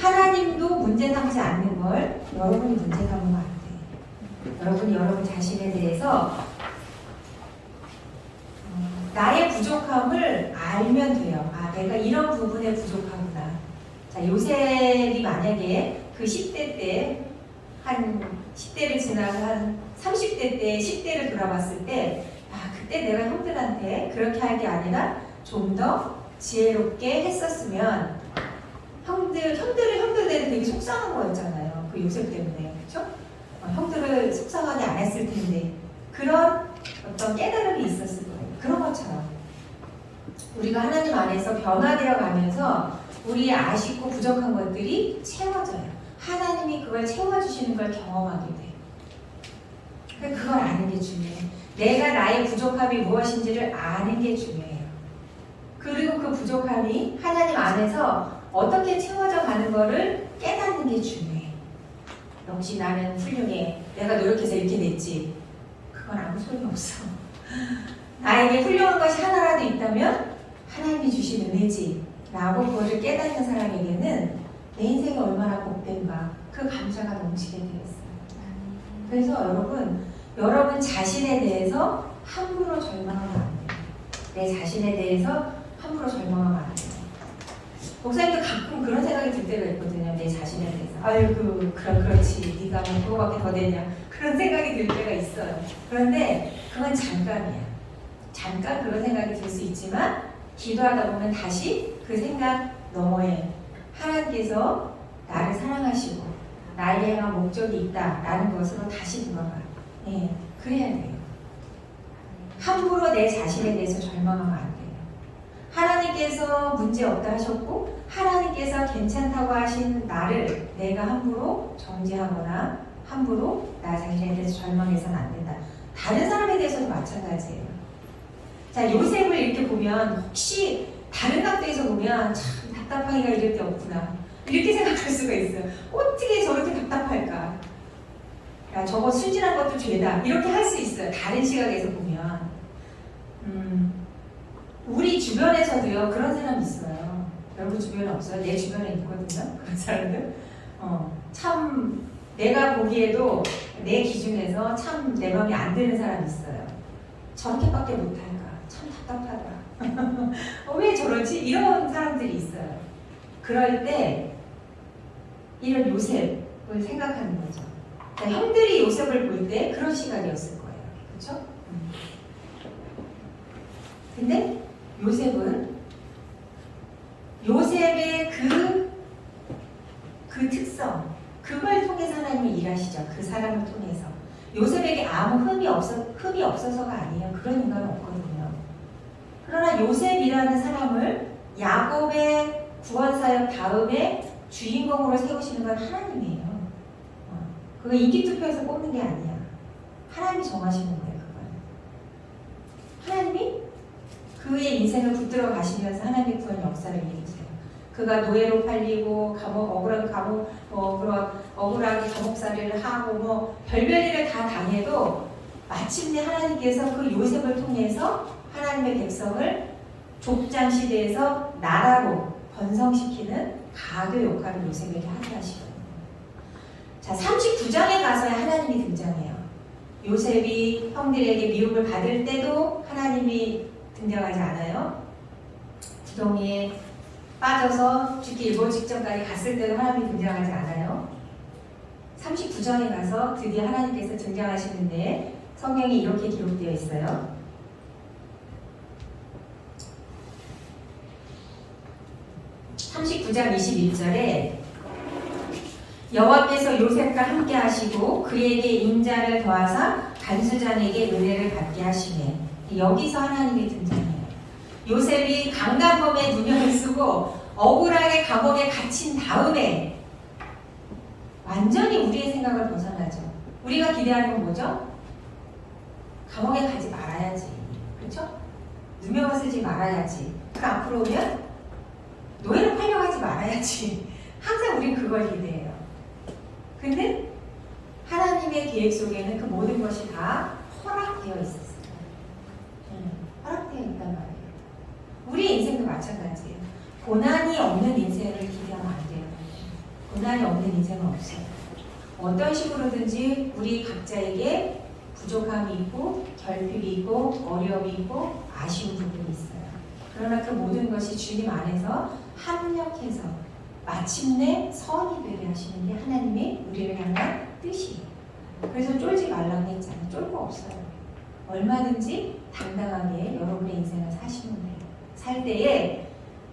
하나님도 문제 삼지 않는 걸 여러분이 문제 삼으면 안 돼요. 여러분이 여러분 자신에 대해서 나의 부족함을 알면 돼요. 아, 내가 이런 부분에 부족하구나. 자, 요셉이 만약에 그 10대 때, 한 10대를 지나고 한 30대 때, 10대를 돌아봤을 때, 아, 그때 내가 형들한테 그렇게 할 게 아니라 좀 더 지혜롭게 했었으면 형들대로 되게 속상한 거였잖아요. 그 요셉 때문에. 그렇죠? 형들을 속상하게 안 했을 텐데 그런 어떤 깨달음이 있었을 거예요. 그런 것처럼 우리가 하나님 안에서 변화되어 가면서 우리의 아쉽고 부족한 것들이 채워져요. 하나님이 그걸 채워주시는 걸 경험하게 돼요. 그걸 아는 게 중요해요. 내가 나의 부족함이 무엇인지를 아는 게 중요해요. 그리고 그 부족함이 하나님 안에서 어떻게 채워져 가는 거를 깨닫는 게 중요해요. 역시 나는 훌륭해. 내가 노력해서 이렇게 됐지. 그건 아무 소용이 없어. 나에게 훌륭한 것이 하나라도 있다면 하나님이 주신 은혜지 라고 그것을 깨닫는 사람에게는 내 인생이 얼마나 복된가 그 감사가 넘치게 되겠어요. 그래서 여러분 자신에 대해서 함부로 절망하면 안 돼요. 내 자신에 대해서 함부로 절망하면 안 돼요. 목사님도 가끔 그런 생각이 들 때가 있거든요. 내 자신에 대해서. 아이고 그렇지. 네가 뭐 그거밖에 더 되냐. 그런 생각이 들 때가 있어요. 그런데 그건 잠깐이야. 잠깐 그런 생각이 들 수 있지만 기도하다 보면 다시 그 생각 너머에 하나님께서 나를 사랑하시고 나에게 향한 목적이 있다라는 것으로 다시 돌아가요. 그래야 돼요. 함부로 내 자신에 대해서 절망하면 안 돼요. 하나님께서 문제 없다 하셨고 하나님께서 괜찮다고 하신 나를 내가 함부로 정죄하거나 함부로 나 자신에 대해서 절망해서는 안 된다. 다른 사람에 대해서도 마찬가지예요. 자, 요셉을 이렇게 보면 혹시 다른 각도에서 보면 참 답답하기가 이럴 데 없구나 이렇게 생각할 수가 있어요. 어떻게 저렇게 답답할까? 야, 저거 순진한 것도 죄다 이렇게 할 수 있어요. 다른 시각에서 보면 우리 주변에서도요 그런 사람 있어요. 여러분 주변에 없어요? 내 주변에 있거든요. 그런 사람들. 참 내가 보기에도 내 기준에서 참 내 마음에 안 드는 사람이 있어요. 저렇게밖에 못할까? 참 답답하다. 왜 저러지? 이런 사람들이 있어요. 그럴 때 이런 요셉을 생각하는 거죠. 그러니까 형들이 요셉을 볼 때 그런 시각이었을 거예요. 그렇죠? 근데 요셉의 그 특성, 그걸 통해서 하나님이 아무 흠이 없어서가 아니에요. 그런 인간은 없거든요. 그러나 요셉이라는 사람을 야곱의 구원사역 다음에 주인공으로 세우시는 건 하나님이에요. 그거 인기투표에서 뽑는 게 아니야. 하나님이 정하시는 거예요. 그건 하나님이 그의 인생을 붙들어 가시면서 하나님의 구원 역사를 이루세요. 그가 노예로 팔리고 억울하게 감옥살이를 하고 뭐 별별 일을 다 당해도 마침내 하나님께서 그 요셉을 통해서 하나님의 백성을 족장 시대에서 나라로 번성시키는 가교 역할을 요셉에게 하게 하시거든요. 자, 39장에 가서야 하나님이 등장해요. 요셉이 형들에게 미움을 받을 때도 하나님이 등장하지 않아요. 구덩이에 빠져서 죽기 일보 직전까지 갔을 때도 하나님이 등장하지 않아요. 39장에 가서 드디어 하나님께서 등장하시는데 성경에 이렇게 기록되어 있어요. 39장 21절에 여호와께서 요셉과 함께 하시고 그에게 인자를 더하사 간수장에게 은혜를 받게 하시네. 여기서 하나님이 등장해요. 요셉이 강간범의 누명을 쓰고 억울하게 감옥에 갇힌 다음에 완전히 우리의 생각을 벗어나죠. 우리가 기대하는 건 뭐죠? 감옥에 가지 말아야지. 그렇죠? 누명을 쓰지 말아야지. 그 앞으로 오면 노예를 팔려고 하지 말아야지. 항상 우린 그걸 기대해요. 근데 하나님의 계획 속에는 그 모든 것이 다 허락되어 있었어요. 허락되어 있단 말이에요. 우리 인생도 마찬가지예요. 고난이 없는 인생을 기대하면 안 돼요. 고난이 없는 인생은 없어요. 어떤 식으로든지 우리 각자에게 부족함이 있고 결핍이 있고 어려움이 있고 아쉬운 부분이 있어요. 그러나 그 모든 것이 주님 안에서 합력해서 마침내 선이 되게 하시는 게 하나님의 우리를 향한 뜻이에요. 그래서 쫄지 말라고 했잖아요. 쫄 거 없어요. 얼마든지 당당하게 여러분의 인생을 사시면 돼요. 살 때에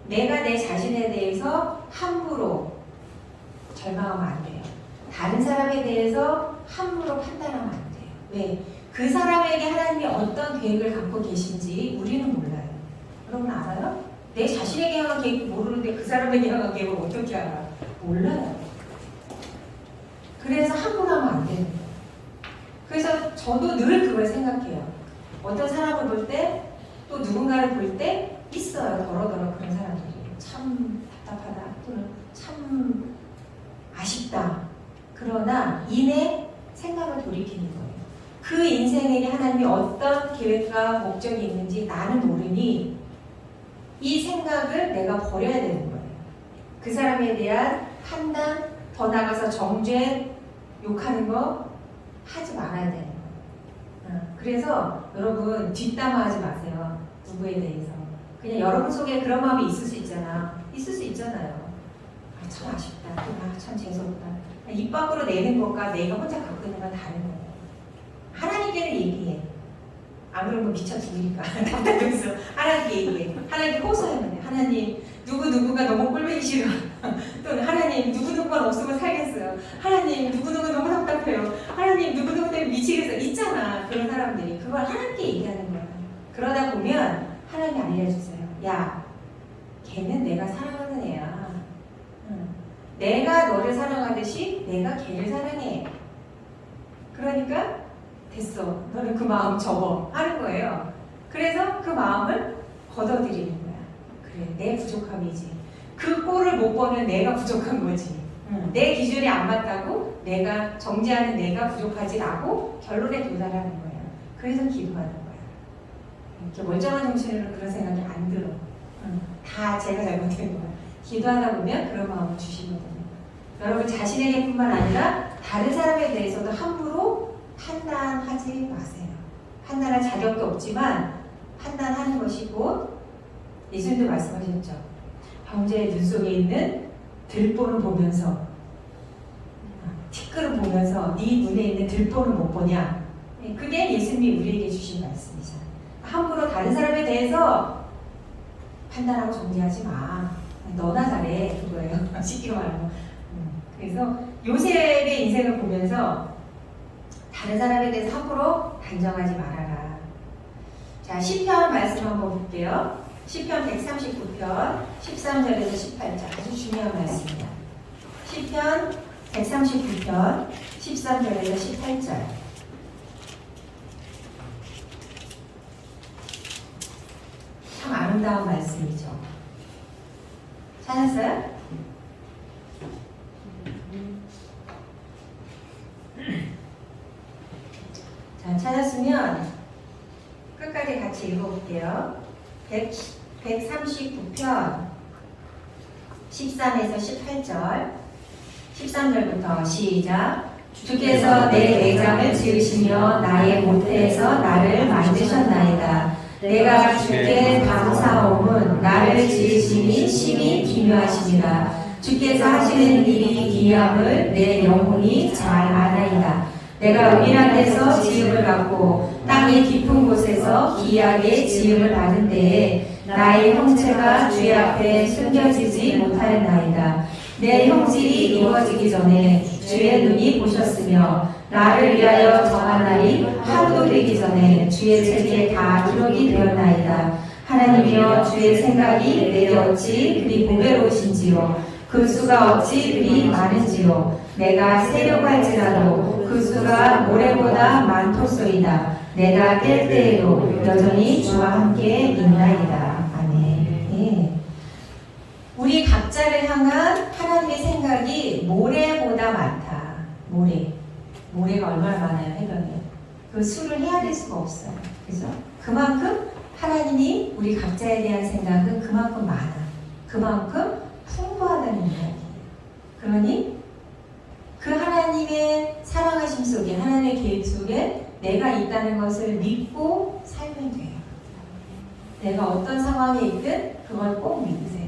내가 내 자신에 대해서 함부로 절망하면 안 돼요. 다른 사람에 대해서 함부로 판단하면 안 돼요. 왜? 그 사람에게 하나님이 어떤 계획을 갖고 계신지 우리는 몰라요. 여러분 알아요? 내 자신에게 향한 계획 모르는데 그 사람에게 향한 계획을 어떻게 알아? 몰라요. 그래서 함부로 하면 안 되는 거예요. 그래서 저도 늘 그걸 생각해요. 어떤 사람을 볼 때 또 누군가를 볼 때 있어요. 더러더러 그런 사람들이. 참 답답하다. 또는 참 아쉽다. 그러나 이내 생각을 돌이키는 거예요. 그 인생에게 하나님이 어떤 계획과 목적이 있는지 나는 모르니 이 생각을 내가 버려야 되는 거예요. 그 사람에 대한 판단, 더 나아가서 정죄, 욕하는 거 하지 말아야 되는 거예요. 그래서 여러분 뒷담화하지 마세요. 누구에 대해서. 그냥 여러분 속에 그런 마음이 있을 수 있잖아. 있을 수 있잖아요. 아, 참 아쉽다. 참 재수없다. 입 밖으로 내는 것과 내가 혼자 갖고 있는 건 다른 거예요. 하나님께는 얘기해. 안 그러면 미쳐 죽으니까 답답해서 하나님께 얘기해. 하나님께 호소하면 돼. 하나님 누구누구가 너무 꼴보기 싫어. 또는 하나님 누구누구가 없으면 살겠어요. 하나님 누구누구 너무 답답해요. 하나님 누구누구 때문에 미치겠어요. 있잖아. 그런 사람들이. 그걸 하나님께 얘기하는 거야. 그러다 보면 하나님이 알려주세요. 야, 걔는 내가 사랑하는 애야. 내가 너를 사랑하듯이 내가 걔를 사랑해. 그러니까 됐어. 너는 그 마음 접어. 하는 거예요. 그래서 그 마음을 걷어들이는 거야. 그래, 내 부족함이지. 그 꼴을 못 보면 내가 부족한 거지. 내 기준이 안 맞다고 내가 정죄하는 내가 부족하지라고 결론에 도달하는 거예요. 그래서 기도하는 거야. 이렇게 멀쩡한 정신으로 그런 생각이 안 들어. 다 제가 잘못된 거야. 기도하다 보면 그런 마음을 주시거든요. 여러분 자신에게 뿐만 아니라 다른 사람에 대해서도 함부로 판단하지 마세요. 판단할 자격도 없지만 판단하는 것이 곧 예수님도 말씀하셨죠. 형제의 눈 속에 있는 들보는 보면서 티끌을 보면서 네 눈에 있는 들보는 못 보냐. 그게 예수님이 우리에게 주신 말씀이잖아요. 함부로 다른 사람에 대해서 판단하고 정죄하지 마. 너나 잘해. 그거예요. 쉽게 말하면. 그래서 요셉의 인생을 보면서 다른 사람에 대해서 함부로 단정하지 말아라. 자, 시편 말씀 한번 볼게요. 시편 139편 13절에서 18절 아주 중요한 말씀입니다. 시편 139편 13절에서 18절. 참 아름다운 말씀이죠. 찾았어요? 자, 찾았으면 끝까지 같이 읽어볼게요. 139편 13에서 18절 13절부터 시작. 주께서 내 내장을 지으시며 나의 모태에서 나를 만드셨나이다. 내가 주께 감사함은 나를 지으심이 심히 기묘하시니라. 주께서 하시는 일이 기이함을 내 영혼이 잘 아나이다. 내가 은밀한 데서 지음을 받고 땅의 깊은 곳에서 기이하게 지음을 받은 때에 나의 형체가 주의 앞에 숨겨지지 못하였나이다. 내 형질이 이루어지기 전에 주의 눈이 보셨으며 나를 위하여 정한 날이 하루도 되기 전에 주의 책에 다 기록이 되었나이다. 하나님이여 주의 생각이 내게 어찌 그리 보배로우신지요. 그 수가 어찌 그리 많은지요. 내가 세려고 할지라도 그 수가 모래보다 많도소이다. 내가 뗄 때에도 여전히 주와 함께 있나이다. 아멘. 예. 우리 각자를 향한 하나님의 생각이 모래보다 많다. 모래가 얼마나 많아요, 해변에. 그 수를 헤아릴 수가 없어요. 그죠? 그만큼 하나님이 우리 각자에 대한 생각은 그만큼 많아. 그만큼 풍부하다는 이야기예요. 그러니 그 하나님의 사랑하심 속에, 하나님의 계획 속에 내가 있다는 것을 믿고 살면 돼요. 내가 어떤 상황에 있든 그걸 꼭 믿으세요.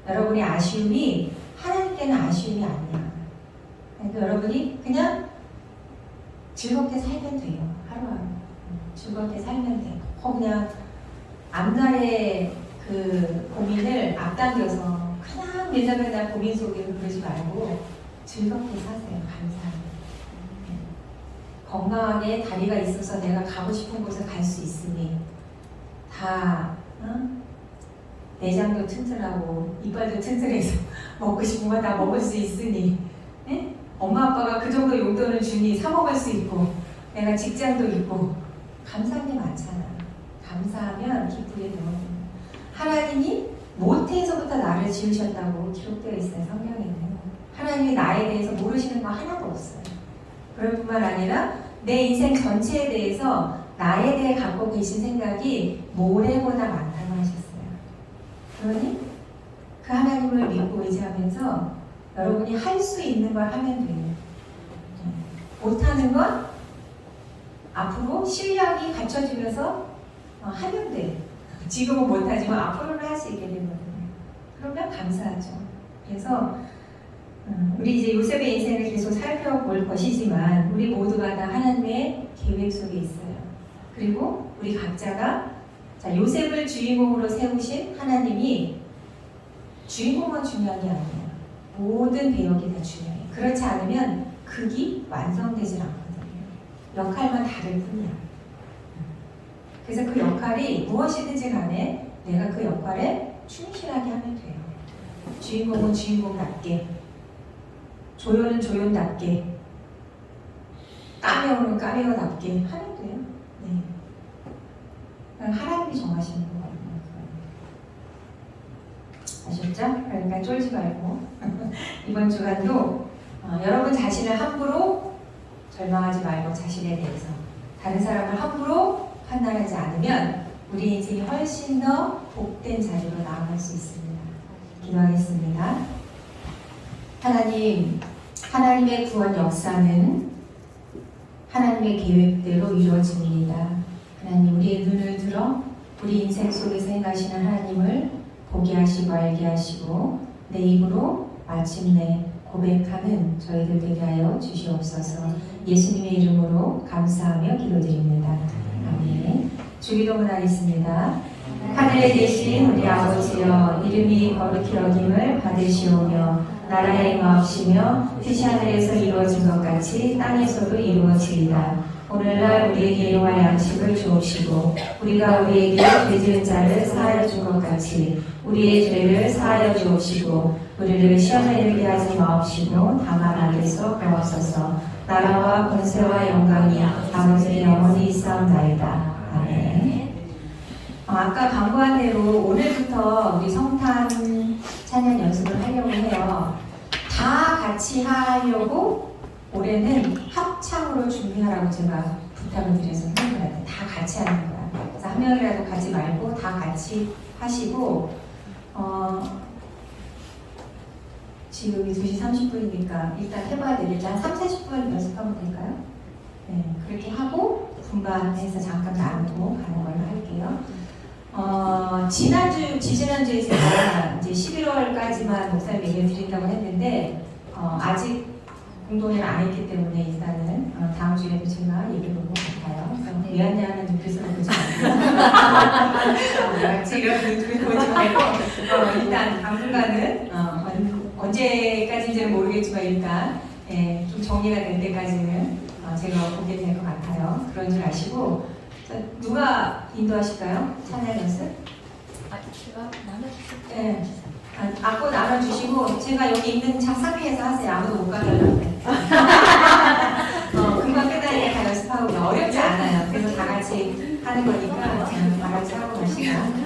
여러분의 아쉬움이 하나님께는 아쉬움이 아니야. 그러니까 여러분이 그냥 즐겁게 살면 돼요. 하루하루 즐겁게 살면 돼요. 그냥 앞날의 그 고민을 앞당겨서 그냥 맨날 고민 속에 그러지 말고 즐겁게 사세요. 감사하게. 건강하게 다리가 있어서 내가 가고 싶은 곳에 갈 수 있으니 다 내장도 튼튼하고 이빨도 튼튼해서 먹고 싶은 거 다 먹을 수 있으니 엄마 아빠가 그 정도 용돈을 주니 사 먹을 수 있고 내가 직장도 있고 감사한 게 많잖아. 감사하면 기쁘게 되거든요. 하나님이 모태에서부터 나를 지으셨다고 기록되어 있어요. 성경에는. 하나님이 나에 대해서 모르시는 거 하나도 없어요. 그럴 뿐만 아니라 내 인생 전체에 대해서 나에 대해 갖고 계신 생각이 모래보다 많다고 하셨어요. 그러니 그 하나님을 믿고 의지하면서 여러분이 할 수 있는 걸 하면 돼요. 못하는 건 앞으로 실력이 갖춰지면서 하면 돼요. 지금은 못하지만 앞으로는 할 수 있게 되거든요. 그러면 감사하죠. 그래서 우리 이제 요셉의 인생을 계속 살펴볼 것이지만 우리 모두가 다 하나님의 계획 속에 있어요. 그리고 우리 각자가 자, 요셉을 주인공으로 세우신 하나님이 주인공만 중요한 게 아니에요. 모든 배역이 다 중요해요. 그렇지 않으면 극이 완성되질 않거든요. 역할만 다를 뿐이야. 그래서 그 역할이 무엇이든지 간에 내가 그 역할에 충실하게 하면 돼요. 주인공은 주인공답게, 조연은 조연답게, 까메오는 까메오답게 하면 돼요. 네. 하나님이 정하시는 거거든요. 아셨죠? 그러니까 쫄지 말고 이번 주간도 여러분 자신을 함부로 절망하지 말고 자신에 대해서 다른 사람을 함부로 판단하지 않으면 우리 인생이 훨씬 더 복된 자리로 나아갈 수 있습니다. 기도하겠습니다. 하나님, 하나님의 구원 역사는 하나님의 계획대로 이루어집니다. 하나님, 우리의 눈을 들어 우리 인생 속에서 행하시는 하나님을 보게 하시고 알게 하시고 내 입으로 마침내 고백하는 저희들 되게 하여 주시옵소서. 예수님의 이름으로 감사하며 기도드립니다. 아멘. 주기도문 하겠습니다. 하늘에 계신 우리 아버지여, 이름이 거룩히 여김을 받으시오며 나라의 마옵시며 뜻이 하늘에서 이루어진 것 같이 땅에서도 이루어지리라. 오늘날 우리에게 일용할 양식을 주옵시고 우리가 우리에게 죄 지은 자를 사하여 준 것 같이 우리의 죄를 사하여 주옵시고 우리를 시험에 들게 하지 마옵시고 다만 악에서 구하옵소서. 나라와 권세와 영광이 아버지 영원히 있사옵나이다. 아멘. 아까 광고한 대로 오늘부터 우리 성탄 찬양 연습을 하려고 해요. 다 같이 하려고 올해는 합창으로 준비하라고 제가 부탁을 드려서 선생님들한테 다 같이 하는 거야. 그래서 한 명이라도 가지 말고 다 같이 하시고 지금이 2시 30분이니까 일단 해봐야 되겠죠. 한 3, 40분 연습하면 될까요? 네, 그렇게 하고 분반해서 잠깐 나누고 가는 걸로 할게요. 지지난주에 제가 이제 11월까지만 목사님 얘기를 드린다고 했는데 아직 공동회를 안 했기 때문에 일단은 다음 주에도 제가 얘기를 볼 것 같아요. 미안해하는 눈빛으로 보지 말고 제가 눈빛을 보지 말고 일단 당분간은 언제까지인지는 모르겠지만 일단 좀 정리가 된 때까지는 제가 보게 될 것 같아요. 그런 줄 아시고 자, 누가 인도하실까요? 찬양 연습?
제가 나눠주실
네. 악보 나눠주시고 제가 여기 있는 장 상태에서 하세요. 아무도 못 가려고. 금방 끝나니까 다 연습하고 어렵지 않아요. 그래서 다 같이 하는 거니까 다 같이 하고 가시고.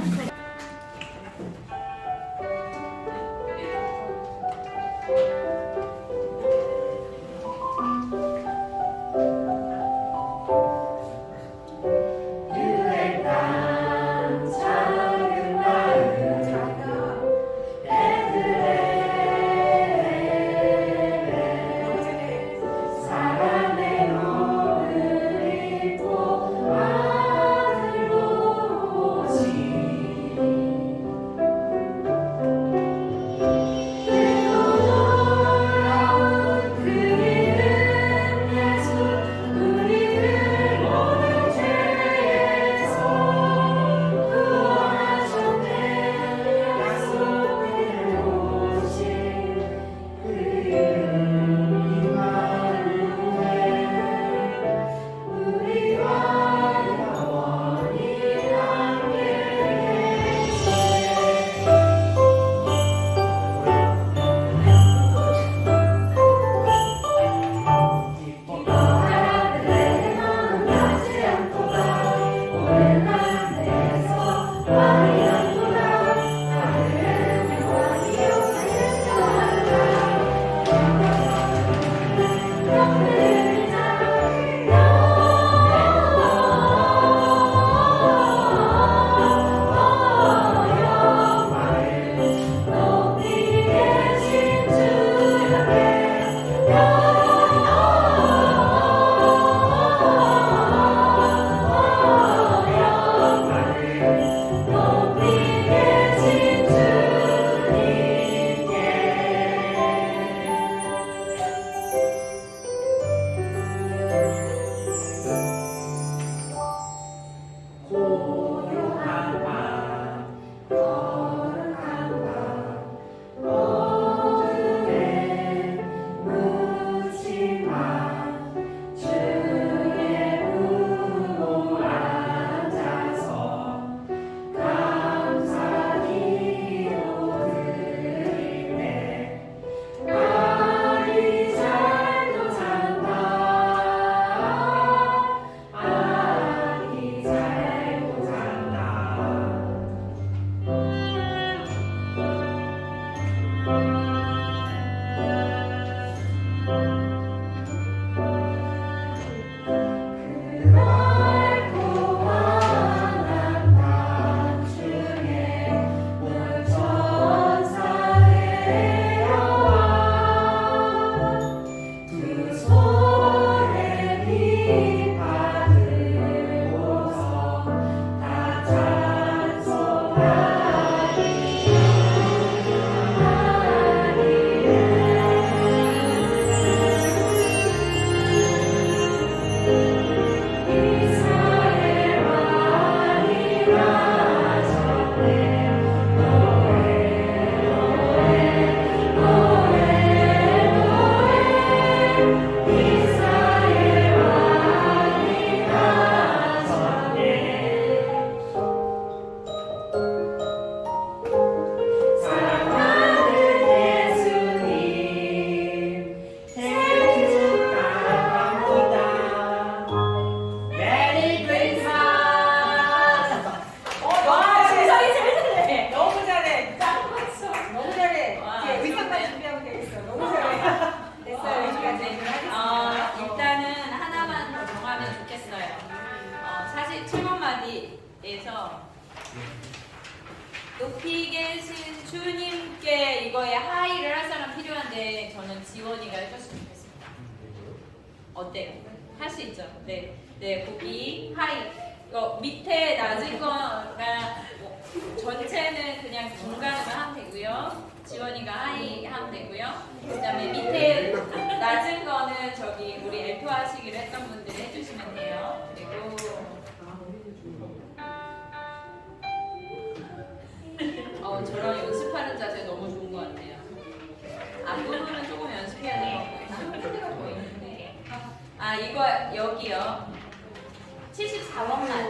중에서 높이 계신 주님께 이거에 하이를 할 사람 필요한데 저는 지원이가 해줬으면 좋겠습니다. 어때요? 할 수 있죠? 네. 네, 거기 하이. 이거 밑에 낮은 거가 뭐 전체는 그냥 중간으로 하면 되고요. 지원이가 하이 하면 되고요. 그 다음에 밑에 낮은 거는 저기 우리 엘토 하시기로 했던 분들이 해주시면 돼요. 그리고 저런 연습하는 자세 너무 좋은 것 같아요. 앞부분은 조금 연습해야 될 것 같고요. 힌트가 보이는데 이거 여기요. 74번 마디.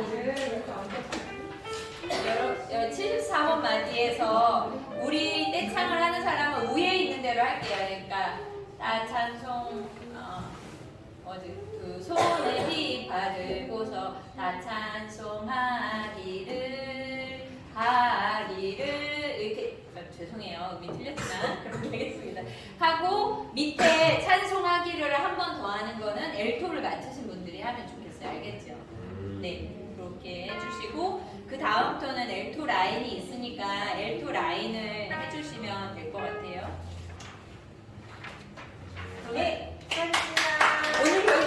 74번 마디에서 우리 떼창을 하는 사람은 위에 있는 대로 할게요. 그러니까 나 찬송 그 손을 휘바르고서 나 찬송하기를 이렇게 죄송해요. 음이 틀렸지만 그렇게 하겠습니다. 하고 밑에 찬송하기를 한 번 더 하는 거는 엘토를 맞추신 분들이 하면 좋겠어요. 알겠죠? 네, 그렇게 해주시고 그 다음부터는 엘토 라인이 있으니까 엘토 라인을